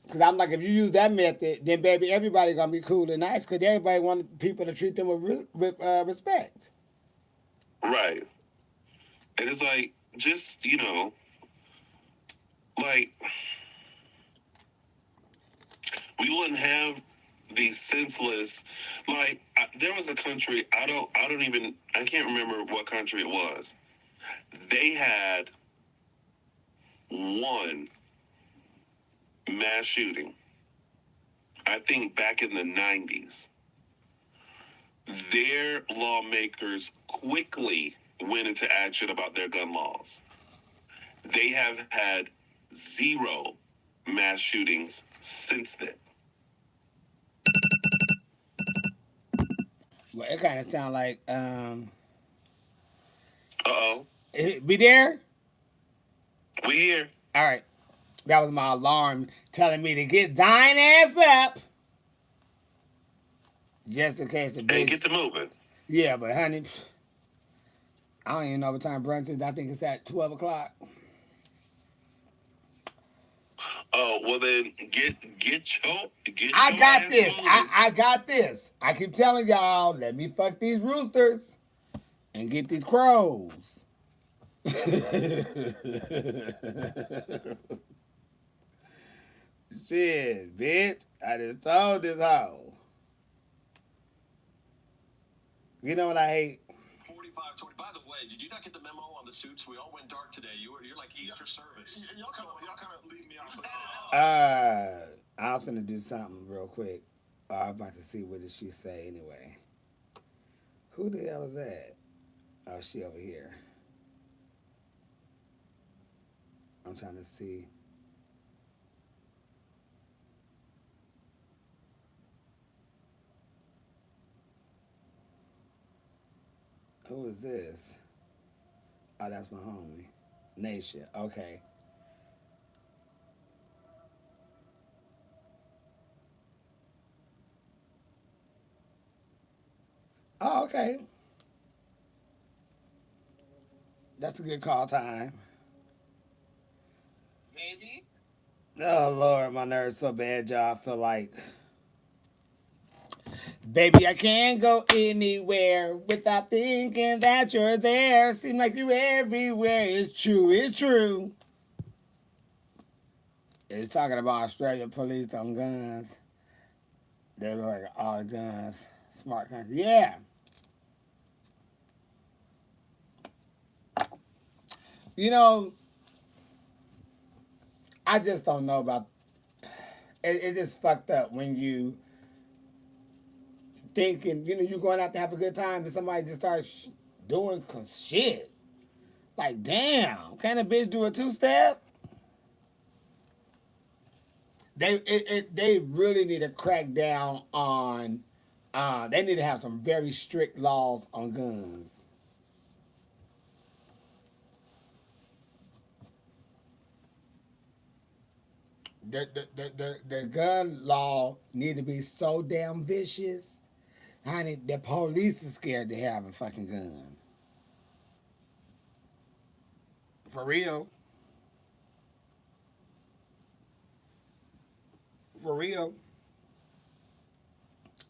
Because I'm like, if you use that method, then baby, everybody gonna be cool and nice. Because everybody want people to treat them with respect. Right. And it's like, just like, we wouldn't have these senseless, like, there was a country, I can't remember what country it was. They had one mass shooting, I think back in the 90s. Their lawmakers quickly went into action about their gun laws. They have had zero mass shootings since then. Well, it kind of sound like Uh-oh. be there. We here. All right, that was my alarm telling me to get thine ass up, just in case the And bitch. get to moving. Yeah, but honey, I don't even know what time brunch is. I think it's at 12 o'clock. Oh, well then get I your got ass this. moving. I got this. I keep telling y'all, let me fuck these roosters and get these crows. Shit, bitch. I just told this hoe. You know what I hate? 45-20. By the way, did you not get the memo on the suits? We all went dark today. You're like Easter service. Y'all kind of leave me off. I was finna do something real quick. I was about to see what did she say anyway. Who the hell is that? Oh, she over here. I'm trying to see. Who is this? Oh, that's my homie. Naisha. Okay. Oh, okay. That's a good call time. Maybe. Oh, Lord, my nerves so bad, y'all. I feel like, baby, I can't go anywhere without thinking that you're there. Seem like you everywhere. It's true. It's true. It's talking about Australia police on guns. They're like all the guns. Smart country. Yeah. You know, I just don't know about it just fucked up when you thinking, you're going out to have a good time and somebody just starts doing some shit. Like, damn, can a bitch do a two-step? They really need to crack down on. They need to have some very strict laws on guns. The gun law need to be so damn vicious. Honey, the police is scared to have a fucking gun. For real. For real.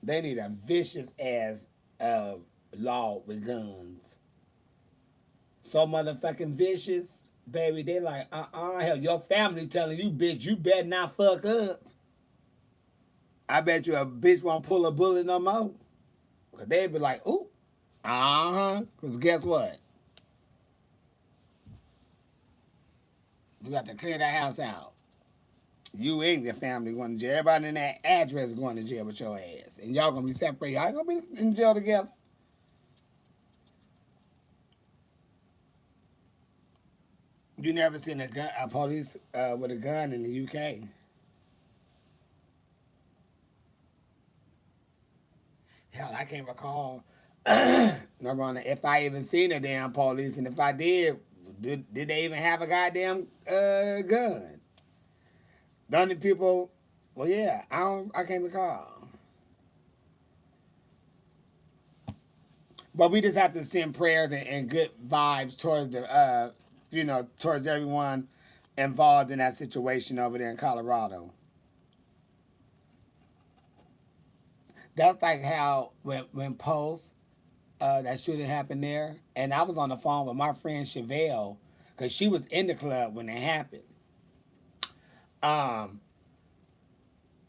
They need a vicious ass law with guns. So motherfucking vicious, baby. They like, hell, your family telling you, bitch, you better not fuck up. I bet you a bitch won't pull a bullet no more. Cause they be like, ooh, Cause guess what? You got to clear that house out. You and your family going to jail. Everybody in that address is going to jail with your ass. And y'all gonna be separated. Y'all gonna be in jail together. You never seen a police with a gun in the UK. Hell, I can't recall. Number one, if I even seen a damn police, and if I did they even have a goddamn gun? The only people, well, yeah, I can't recall. But we just have to send prayers and good vibes towards towards everyone involved in that situation over there in Colorado. That's like how when Pulse that shooting happened there, and I was on the phone with my friend Chevelle because she was in the club when it happened. Um,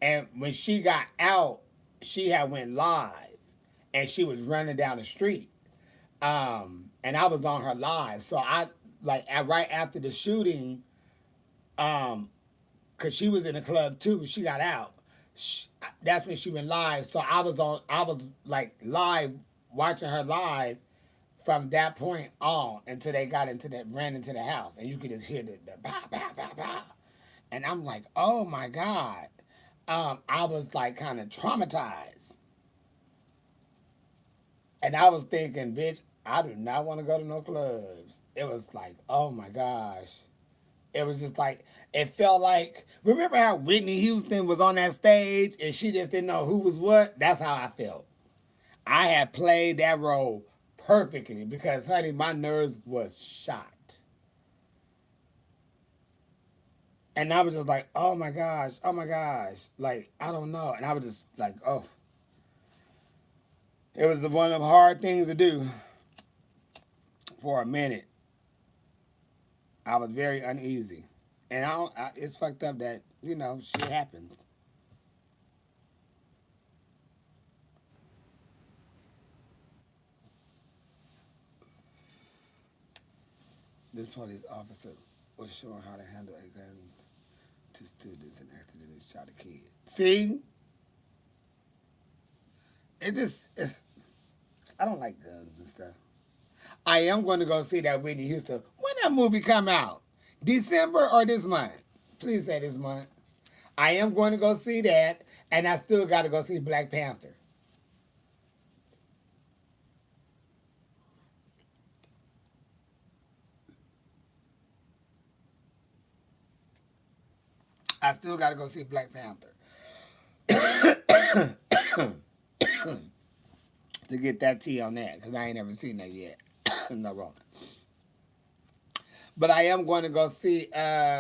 and when she got out, she had went live, and she was running down the street. And I was on her live, so I right after the shooting, cause she was in the club too. She got out. That's when she went live. So I was on. I was like live watching her live from that point on until they got into ran into the house, and you could just hear the pow pow pow pow. And I'm like, oh my God. I was like kind of traumatized. And I was thinking, bitch, I do not want to go to no clubs. It was like, oh my gosh. It was just like, it felt like, remember how Whitney Houston was on that stage and she just didn't know who was what? That's how I felt. I had played that role perfectly because, honey, my nerves was shot. And I was just like, oh my gosh, oh my gosh. Like, I don't know. And I was just like, oh. It was one of the hard things to do for a minute. I was very uneasy. And it's fucked up that, shit happens. This police officer was showing how to handle a gun to students and accidentally shot a kid. See? I don't like guns and stuff. I am going to go see that Whitney Houston. When that movie come out? December or this month? Please say this month. I am going to go see that, and I still got to go see Black Panther. I still got to go see Black Panther to get that tea on that, because I ain't never seen that yet. No wrong. But I am going to go see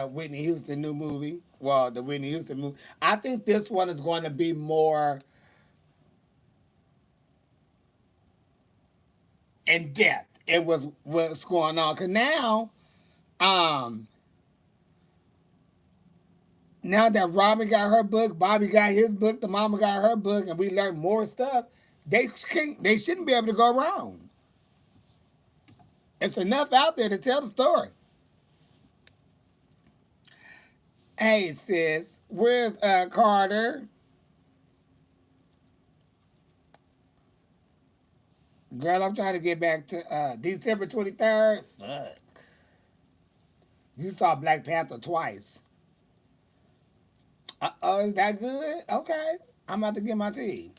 Whitney Houston new movie. Well, the Whitney Houston movie. I think this one is going to be more in depth. It was what's going on. Cause um, now that Robin got her book, Bobby got his book, the mama got her book, and we learned more stuff. They shouldn't be able to go wrong. It's enough out there to tell the story. Hey sis, where's Carter? Girl, I'm trying to get back to December 23rd. Fuck. You saw Black Panther twice. Oh, is that good? Okay. I'm about to get my tea.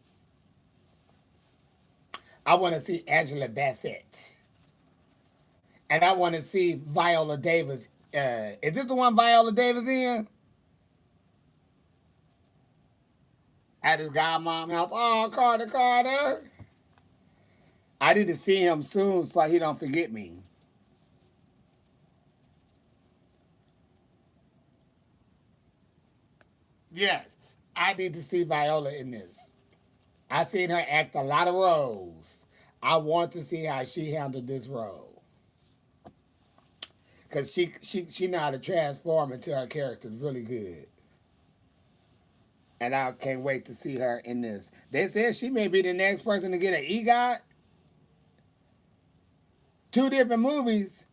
I want to see Angela Bassett. And I want to see Viola Davis. Is this the one Viola Davis in? At his godmom house. Oh, Carter, Carter. I need to see him soon so he don't forget me. Yes, I need to see Viola in this. I seen her act a lot of roles. I want to see how she handled this role. Cause she know how to transform into her characters really good. And I can't wait to see her in this. They said she may be the next person to get an EGOT. Two different movies.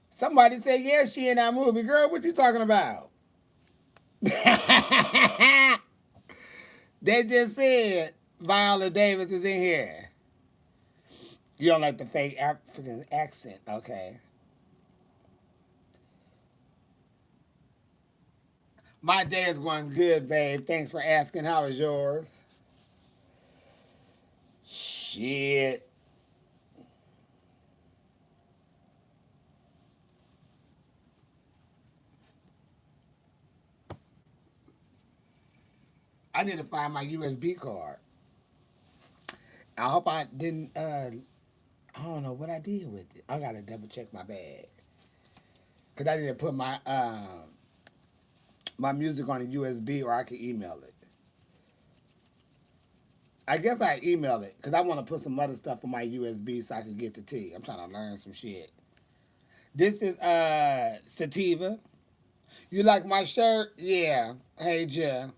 Somebody said, yeah, she in that movie. Girl, what you talking about? They just said Viola Davis is in here. You don't like the fake African accent, okay? My day is going good, babe. Thanks for asking. How is yours? Shit. I need to find my USB card. I hope I didn't. I don't know what I did with it. I gotta double check my bag because I need to put my music on a USB or I can email it. I guess I email it because I want to put some other stuff on my USB so I can get the tea. I'm trying to learn some shit. This is Sativa. You like my shirt? Yeah. Hey, Jeff.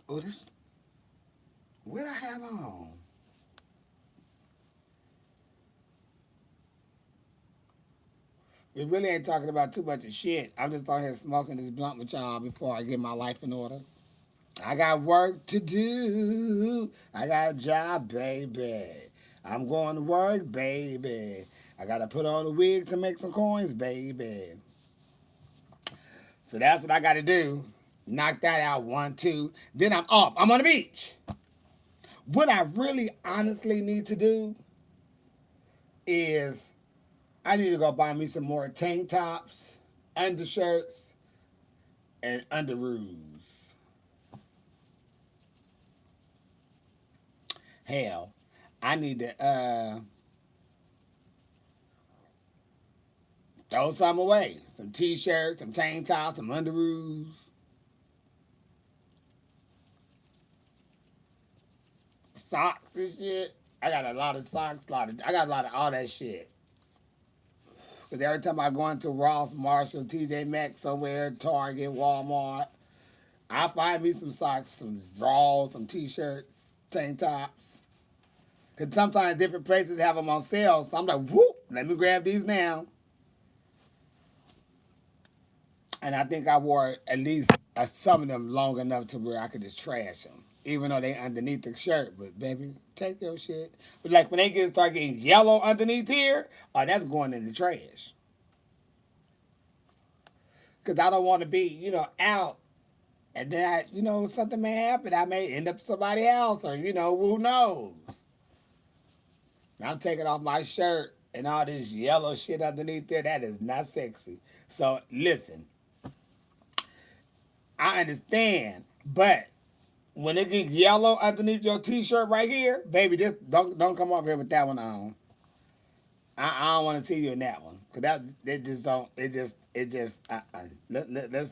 Oh, this. What I have on? We really ain't talking about too much of shit. I'm just on here smoking this blunt with y'all before I get my life in order. I got work to do. I got a job, baby. I'm going to work, baby. I gotta put on a wig to make some coins, baby. So that's what I gotta do. Knock that out, 1, 2. Then I'm off. I'm on the beach. What I really honestly need to do is I need to go buy me some more tank tops, undershirts, and underoos. Hell, I need to throw some away. Some t-shirts, some tank tops, some underoos. Socks and shit. I got a lot of socks, I got a lot of all that shit. Because every time I go into Ross, Marshall, TJ Maxx, somewhere, Target, Walmart, I find me some socks, some drawers, some t-shirts, tank tops. Because sometimes different places have them on sale. So I'm like, whoop, let me grab these now. And I think I wore at least some of them long enough to where I could just trash them. Even though they underneath the shirt. But baby, take your shit. But like when they start getting yellow underneath here, oh, that's going in the trash. Because I don't want to be, out. And then, something may happen. I may end up somebody else or, who knows. I'm taking off my shirt and all this yellow shit underneath there. That is not sexy. So listen, I understand, but when it gets yellow underneath your t-shirt right here, baby, just don't come over here with that one on. I don't want to see you in that one because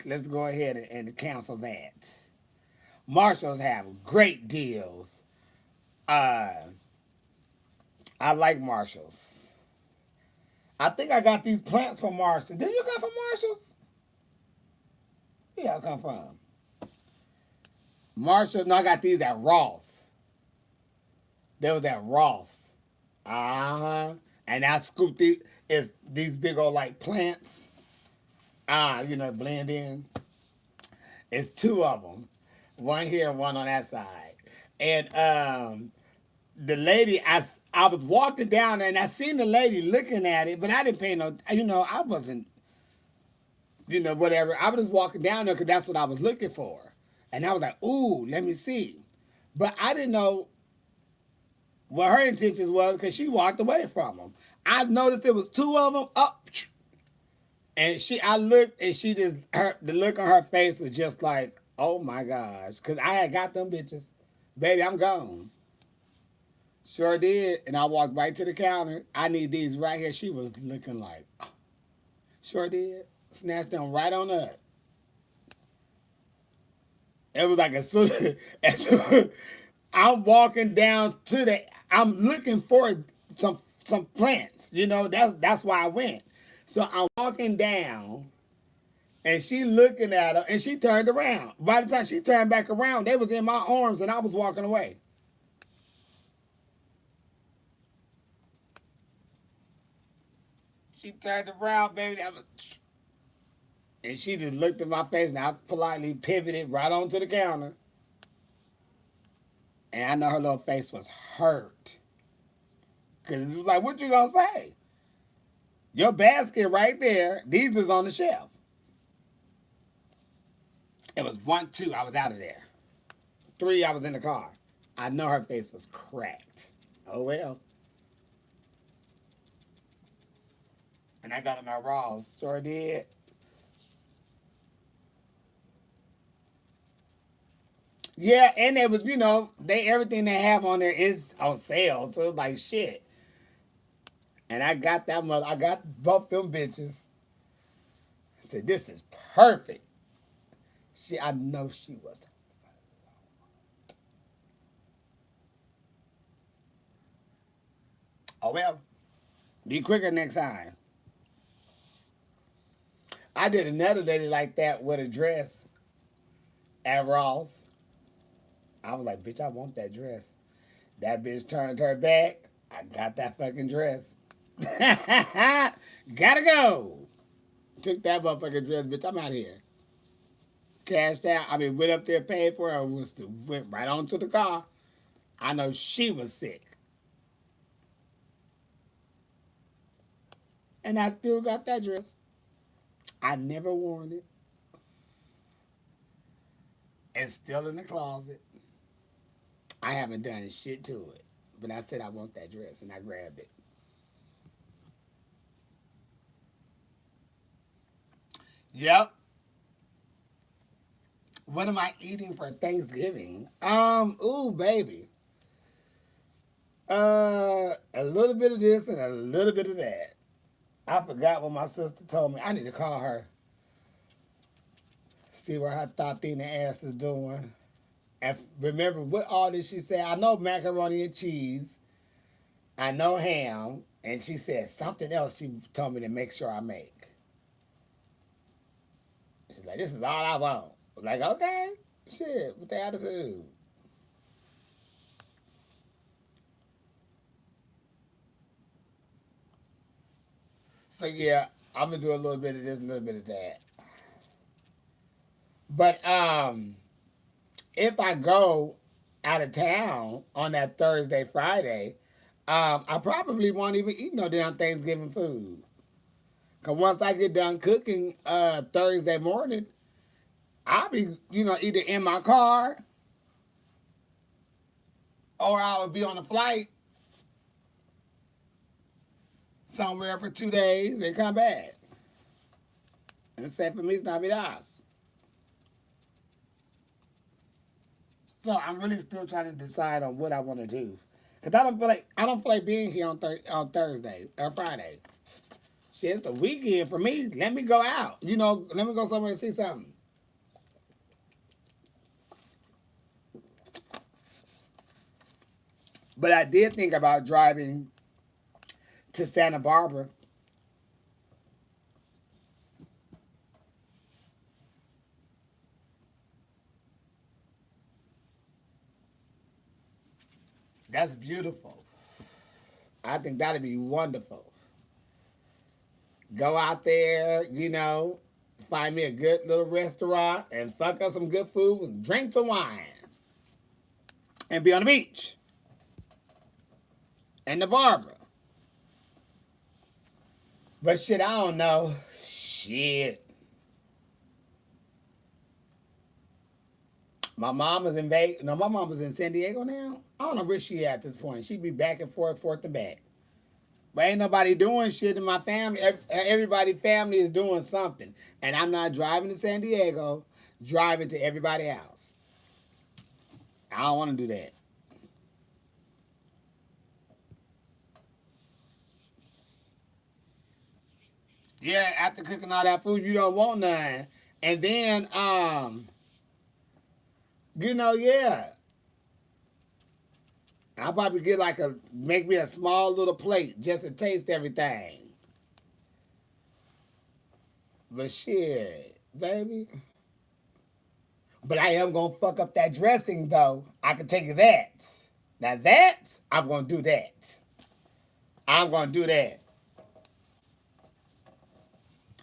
let's go ahead and cancel that. Marshalls have great deals. I like Marshalls. I think I got these plants from Marshalls. Did you come from Marshalls? Where y'all come from? Marshall, no, I got these at Ross. They was at Ross. And I scooped these big old like plants. Blend in. It's two of them. One here and one on that side. And the lady, I was walking down there and I seen the lady looking at it, but I didn't pay no, I wasn't, whatever. I was just walking down there because that's what I was looking for. And I was like, ooh, let me see. But I didn't know what her intentions was because she walked away from them. I noticed there was two of them up. And I looked and the look on her face was just like, oh my gosh. Because I had got them bitches. Baby, I'm gone. Sure did. And I walked right to the counter. I need these right here. She was looking like, oh. Sure did. Snatched them right on up. It was like as soon as I'm walking down I'm looking for some plants. That's why I went. So I'm walking down, and she looking at her, and she turned around. By the time she turned back around, they was in my arms, and I was walking away. She turned around, baby. And she just looked at my face, and I politely pivoted right onto the counter. And I know her little face was hurt. Because it was like, what you gonna say? Your basket right there, these is on the shelf. It was 1, 2, I was out of there. 3, I was in the car. I know her face was cracked. Oh well. And I got in my Ross. Sure did. Yeah, and it was, everything they have on there is on sale. So it's like shit. And I got I got both them bitches. I said, this is perfect. I know she was. Oh well. Be quicker next time. I did another lady like that with a dress at Ross. I was like, bitch, I want that dress. That bitch turned her back. I got that fucking dress. Gotta go. Took that motherfucking dress, bitch. I'm out here. Cashed out. Went up there, paid for it, went right on to the car. I know she was sick. And I still got that dress. I never worn it. It's still in the closet. I haven't done shit to it. But I said I want that dress and I grabbed it. Yep. What am I eating for Thanksgiving? Ooh, baby. A little bit of this and a little bit of that. I forgot what my sister told me. I need to call her. See what her Tatina ass is doing. And remember what all this she said. I know macaroni and cheese. I know ham. And she said something else she told me to make sure I make. She's like, this is all I want. I'm like, okay. Shit, what the attitude? So yeah, I'm gonna do a little bit of this, a little bit of that. But if I go out of town on that Thursday, Friday, I probably won't even eat no damn Thanksgiving food. Cause once I get done cooking Thursday morning, I'll be, either in my car or I would be on a flight somewhere for 2 days and come back. And say for me, it's Navidad. So I'm really still trying to decide on what I want to do. Cause I don't feel like being here on Thursday or Friday. Shit, it's the weekend for me. Let me go out. Let me go somewhere and see something. But I did think about driving to Santa Barbara. That's beautiful. I think that'd be wonderful. Go out there, find me a good little restaurant and fuck up some good food and drink some wine and be on the beach and the Barbara. But shit, I don't know. Shit. My mom is in Vegas. No, my mom is in San Diego now. I don't know where she at this point. She be back and forth and back. But ain't nobody doing shit in my family. Everybody family is doing something. And I'm not driving to San Diego, driving to everybody else. I don't want to do that. Yeah, after cooking all that food, you don't want none. And then, yeah. I'll probably make me a small little plate just to taste everything. But shit, baby. But I am gonna fuck up that dressing though. I can tell you that. Now that I'm gonna do that. I'm gonna do that.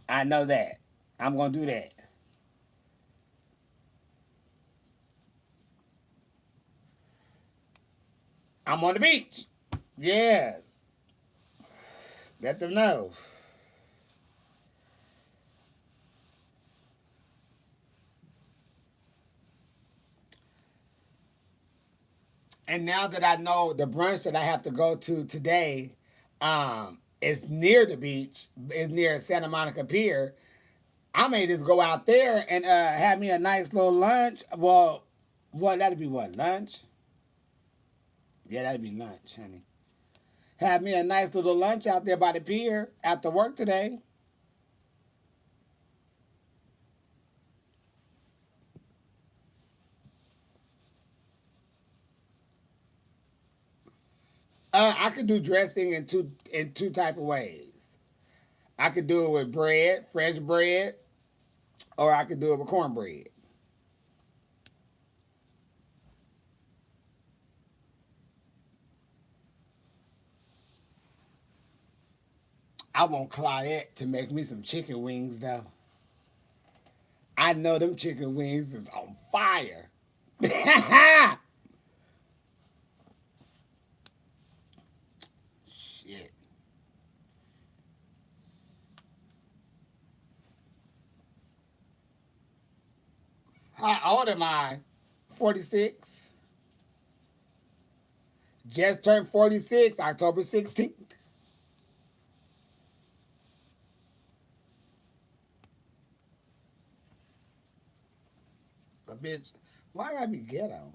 I know that. I'm gonna do that. I'm on the beach. Yes. Let them know. And now that I know the brunch that I have to go to today, is near the beach, is near Santa Monica Pier. I may just go out there and have me a nice little lunch. Well, that'd be what, lunch? Yeah, that'd be lunch, honey. Have me a nice little lunch out there by the pier after work today. I could do dressing in two type of ways. I could do it with bread, fresh bread, or I could do it with cornbread. I want Claudette to make me some chicken wings though. I know them chicken wings is on fire. Shit. How old am I? 46. Just turned 46, October 16th. But bitch, why gotta be ghetto?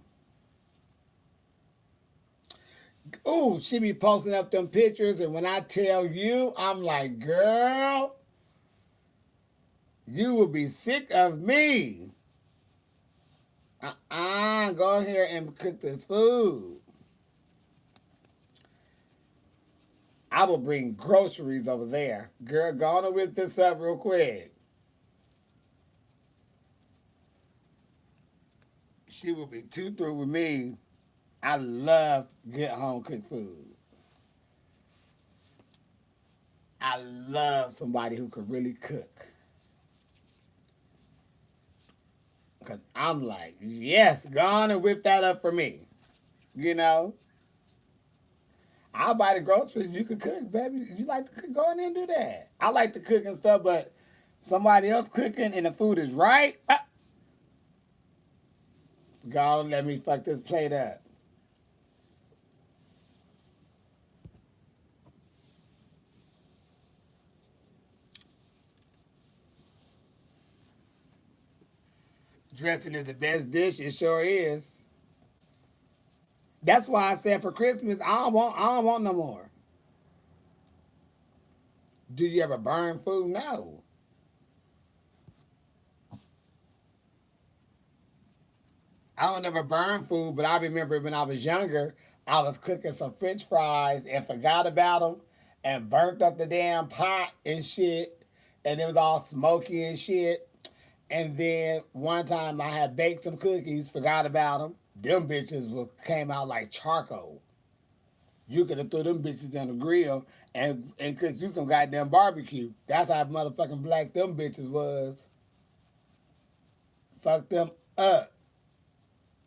Ooh, she be posting up them pictures, and when I tell you, I'm like, girl, you will be sick of me. Go here and cook this food. I will bring groceries over there. Girl, go on and whip this up real quick. She will be too through with me. I love good home cooked food. I love somebody who can really cook. Because I'm like, yes, go on and whip that up for me. You know? I'll buy the groceries. You can cook, baby. You like to cook, go in there and do that. I like to cook and stuff, but somebody else cooking and the food is right, go on, let me fuck this plate up. Dressing is the best dish. It sure is. That's why I said for Christmas, I don't want no more. Do you ever burn food? No. I don't ever burn food, but I remember when I was younger, I was cooking some French fries and forgot about them and burnt up the damn pot and shit, and it was all smoky and shit. And then one time I had baked some cookies, forgot about them. Them bitches came out like charcoal. You could have threw them bitches on the grill and cooked you some goddamn barbecue. That's how motherfucking black them bitches was. Fuck them up.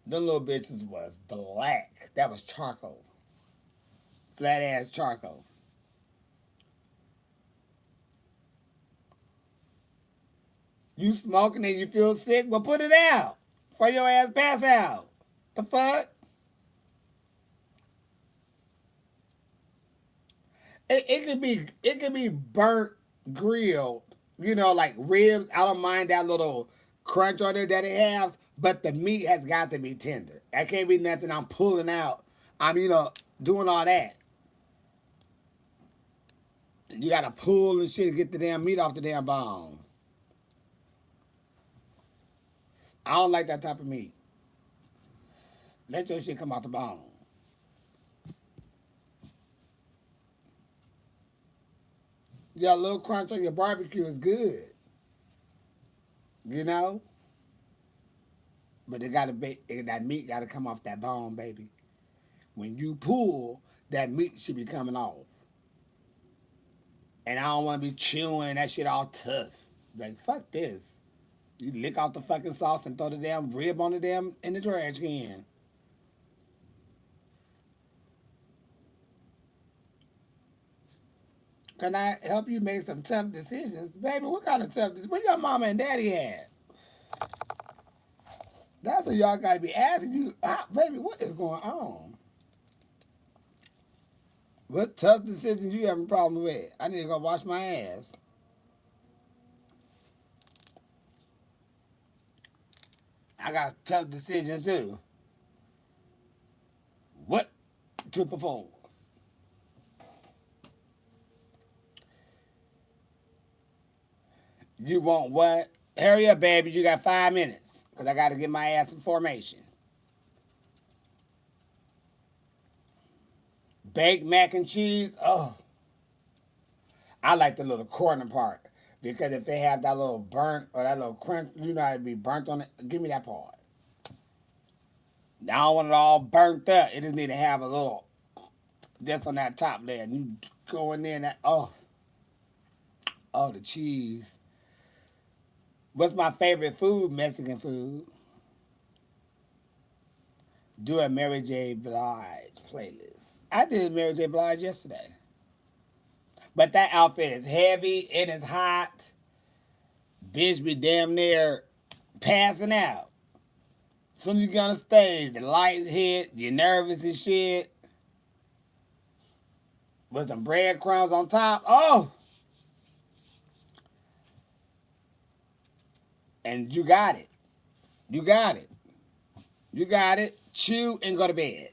Them little bitches was black. That was charcoal. Flat ass charcoal. You smoking and you feel sick? Well, put it out. Before your ass pass out. The fuck? It could be burnt grilled, like ribs. I don't mind that little crunch on there that it has, but the meat has got to be tender. That can't be nothing I'm pulling out. I'm doing all that. You gotta pull and shit to get the damn meat off the damn bone. I don't like that type of meat. Let your shit come out the bone. Yeah, a little crunch on your barbecue is good, you know. But that meat gotta come off that bone, baby. When you pull, that meat should be coming off. And I don't want to be chewing that shit all tough. Like fuck this. You lick off the fucking sauce and throw the damn rib on the damn in the trash can. Can I help you make some tough decisions, baby? What kind of tough decisions? Where your mama and daddy at? That's what y'all gotta be asking you, baby. What is going on? What tough decisions you having a problem with? I need to go wash my ass. I got tough decisions too. What to perform? You want what? Hurry up, baby. You got 5 minutes. Because I got to get my ass in formation. Baked mac and cheese. Oh, I like the little corner part. Because if they have that little burnt or that little crunch, it'd be burnt on it. Give me that part. Now I don't want it all burnt up. It just need to have a little, just on that top layer. And you go in there and oh, the cheese. What's my favorite food? Mexican food. Do a Mary J. Blige playlist. I did Mary J. Blige yesterday. But that outfit is heavy and it's hot. Bitch be damn near passing out. Soon as you get on the stage, the lights hit, you're nervous and shit. With some breadcrumbs on top. Oh! And you got it. You got it. You got it. Chew and go to bed.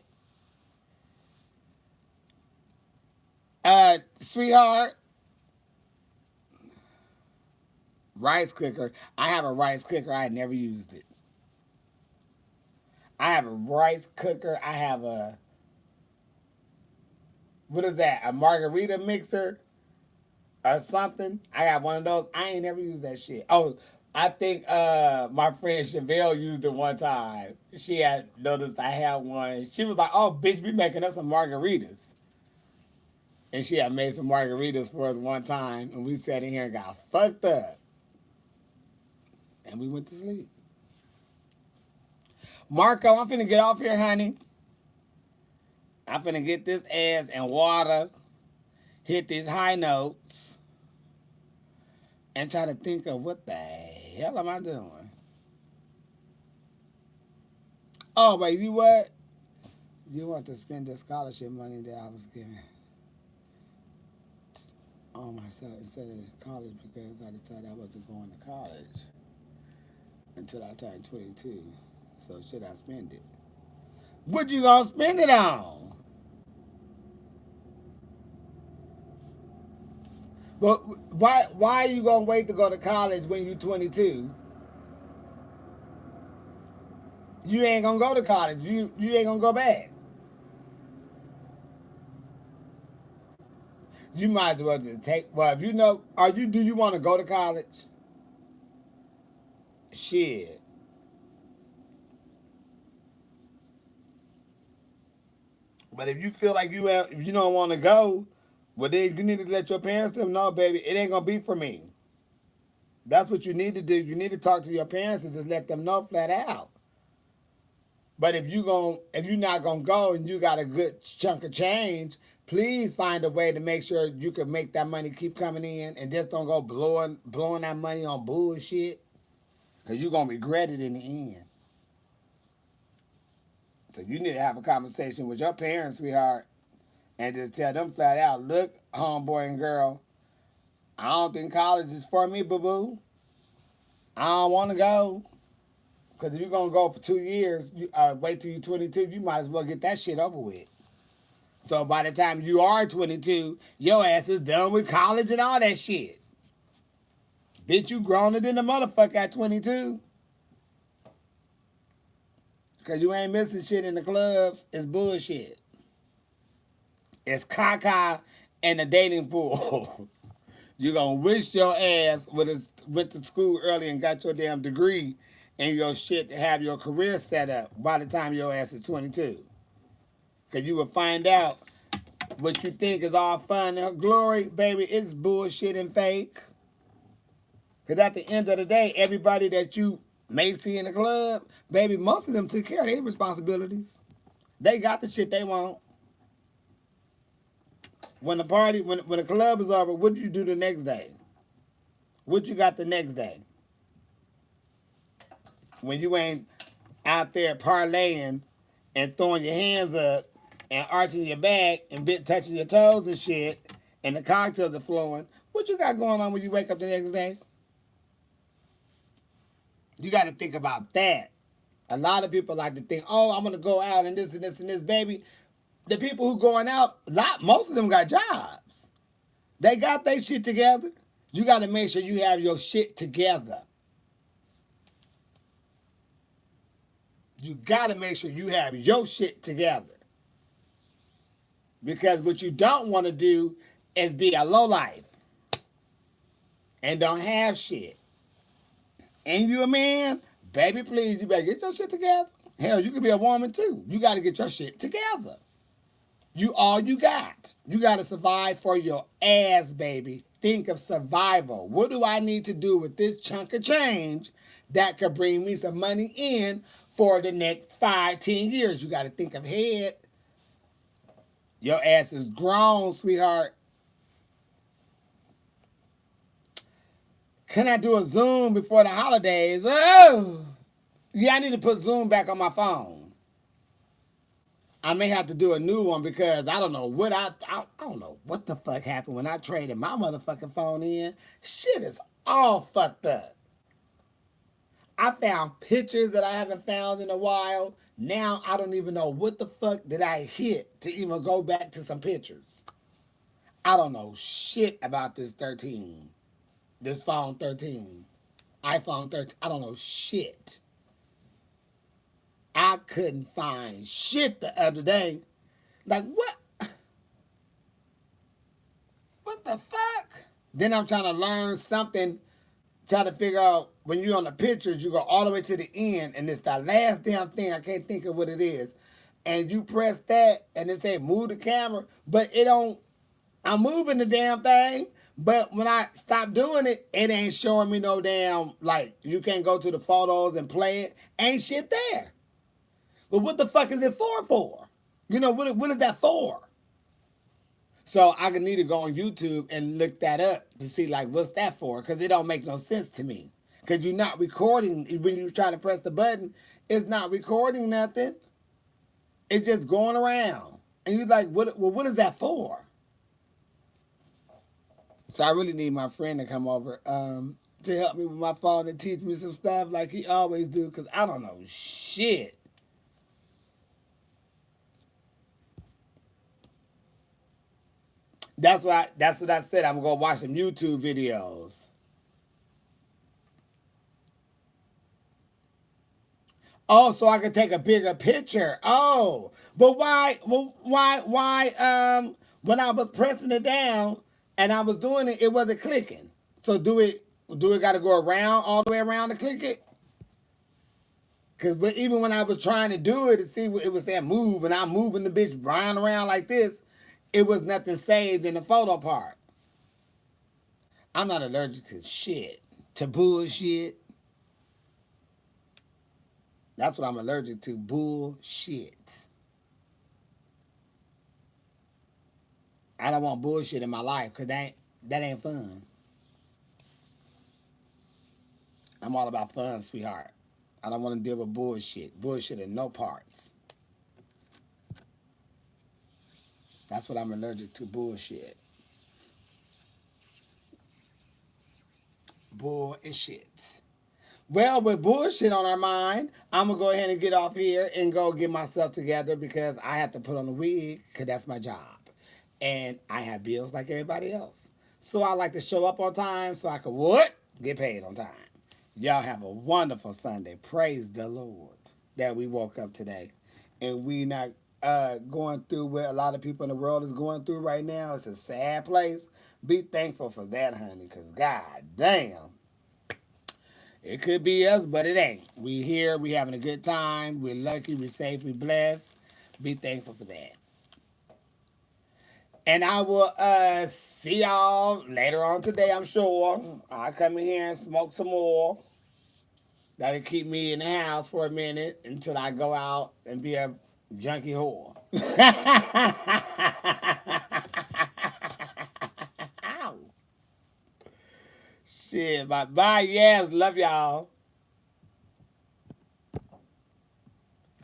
Sweetheart, rice cooker. I have a rice cooker. I had never used it. I have a rice cooker. I have a, what is that? A margarita mixer or something. I got one of those. I ain't never used that shit. Oh, I think my friend Chevelle used it one time. She had noticed I had one. She was like, "Oh, bitch, we making us some margaritas." And she had made some margaritas for us one time, and we sat in here and got fucked up. And we went to sleep. Marco, I'm finna get off here, honey. I'm finna get this ass and water, hit these high notes, and try to think of what the hell am I doing? Oh, wait, you what? You want to spend the scholarship money that I was given on myself instead of college because I decided I wasn't going to college until I turned 22. So should I spend it? What you gonna spend it on? But why are you gonna wait to go to college when you 22? You ain't gonna go to college. You ain't gonna go back. You might as well just take. Well, if you know, do you want to go to college? Shit. But if you feel like if you don't want to go, well then you need to let your parents know, baby, it ain't gonna be for me. That's what you need to do. You need to talk to your parents and just let them know flat out. But if you're not gonna go and you got a good chunk of change, please find a way to make sure you can make that money keep coming in and just don't go blowing that money on bullshit. Cause you're gonna regret it in the end. So you need to have a conversation with your parents, sweetheart, and just tell them flat out, look, homeboy and girl, I don't think college is for me, boo-boo. I don't want to go. Because if you're going to go for 2 years, wait till you're 22, you might as well get that shit over with. So by the time you are 22, your ass is done with college and all that shit. Bitch, you grown it in the motherfucker at 22. Because you ain't missing shit in the clubs. It's bullshit. It's caca and the dating pool. You're going to wish your ass went to school early and got your damn degree and your shit to have your career set up by the time your ass is 22. Because you will find out what you think is all fun and glory, baby, it's bullshit and fake. Because at the end of the day, everybody that you may see in the club, baby, most of them took care of their responsibilities. They got the shit they want. When the club is over, what do you do the next day? What you got the next day? When you ain't out there parlaying and throwing your hands up and arching your back and touching your toes and shit and the cocktails are flowing, what you got going on when you wake up the next day? You got to think about that. A lot of people like to think, oh, I'm going to go out and this and this and this, baby. The people who going out, most of them got jobs. They got their shit together. You got to make sure you have your shit together. You got to make sure you have your shit together. Because what you don't want to do is be a lowlife and don't have shit. And you a man, baby, please, you better get your shit together. Hell, you could be a woman too. You got to get your shit together. You all you got. You got to survive for your ass, baby. Think of survival. What do I need to do with this chunk of change that could bring me some money in for the next 5-10 years? You got to think ahead. Your ass is grown, sweetheart. Can I do a Zoom before the holidays? Oh, Yeah, I need to put Zoom back on my phone. I may have to do a new one because I don't know what I don't know what the fuck happened when I traded my motherfucking phone in. Shit is all fucked up. I found pictures that I haven't found in a while. Now I don't even know what the fuck did I hit to even go back to some pictures. I don't know shit about this 13. This phone 13. iPhone 13. I don't know shit. I couldn't find shit the other day. Like what? What the fuck? Then I'm trying to learn something, try to figure out when you're on the pictures, you go all the way to the end, and it's the last damn thing. I can't think of what it is. And you press that, and it say move the camera, but it don't. I'm moving the damn thing, but when I stop doing it, it ain't showing me no damn, like, you can't go to the photos and play it. Ain't shit there. But what the fuck is it for? You know, what is that for? So I need to go on YouTube and look that up to see, like, what's that for? Because it don't make no sense to me. Because you're not recording. When you try to press the button, it's not recording nothing. It's just going around. And you're like, what is that for? So I really need my friend to come over to help me with my phone and teach me some stuff like he always do, because I don't know shit. That's what I said. I'm gonna watch some YouTube videos. Oh, so I can take a bigger picture. Oh, but why? Well, why? When I was pressing it down and I was doing it, it wasn't clicking. So do it got to go around all the way around to click it? Because even when I was trying to do it to see what it was saying move, and I'm moving the bitch round around like this, it was nothing saved in the photo part. I'm not allergic to shit, to bullshit. That's what I'm allergic to, bullshit. I don't want bullshit in my life because that ain't fun. I'm all about fun, sweetheart. I don't want to deal with bullshit. Bullshit in no parts. That's what I'm allergic to, bullshit. Bull and shit. Well, with bullshit on our mind, I'm going to go ahead and get off here and go get myself together because I have to put on a wig because that's my job. And I have bills like everybody else. So I like to show up on time so I can what? Get paid on time. Y'all have a wonderful Sunday. Praise the Lord that we woke up today. And we not going through what a lot of people in the world is going through right now. It's a sad place. Be thankful for that, honey, because god damn. It could be us, but it ain't. We here, we having a good time. We're lucky, we're safe, we're blessed. Be thankful for that. And I will see y'all later on today, I'm sure. I'll come in here and smoke some more. That'll keep me in the house for a minute until I go out and be a junkie whore. Shit, bye. Yes, love y'all.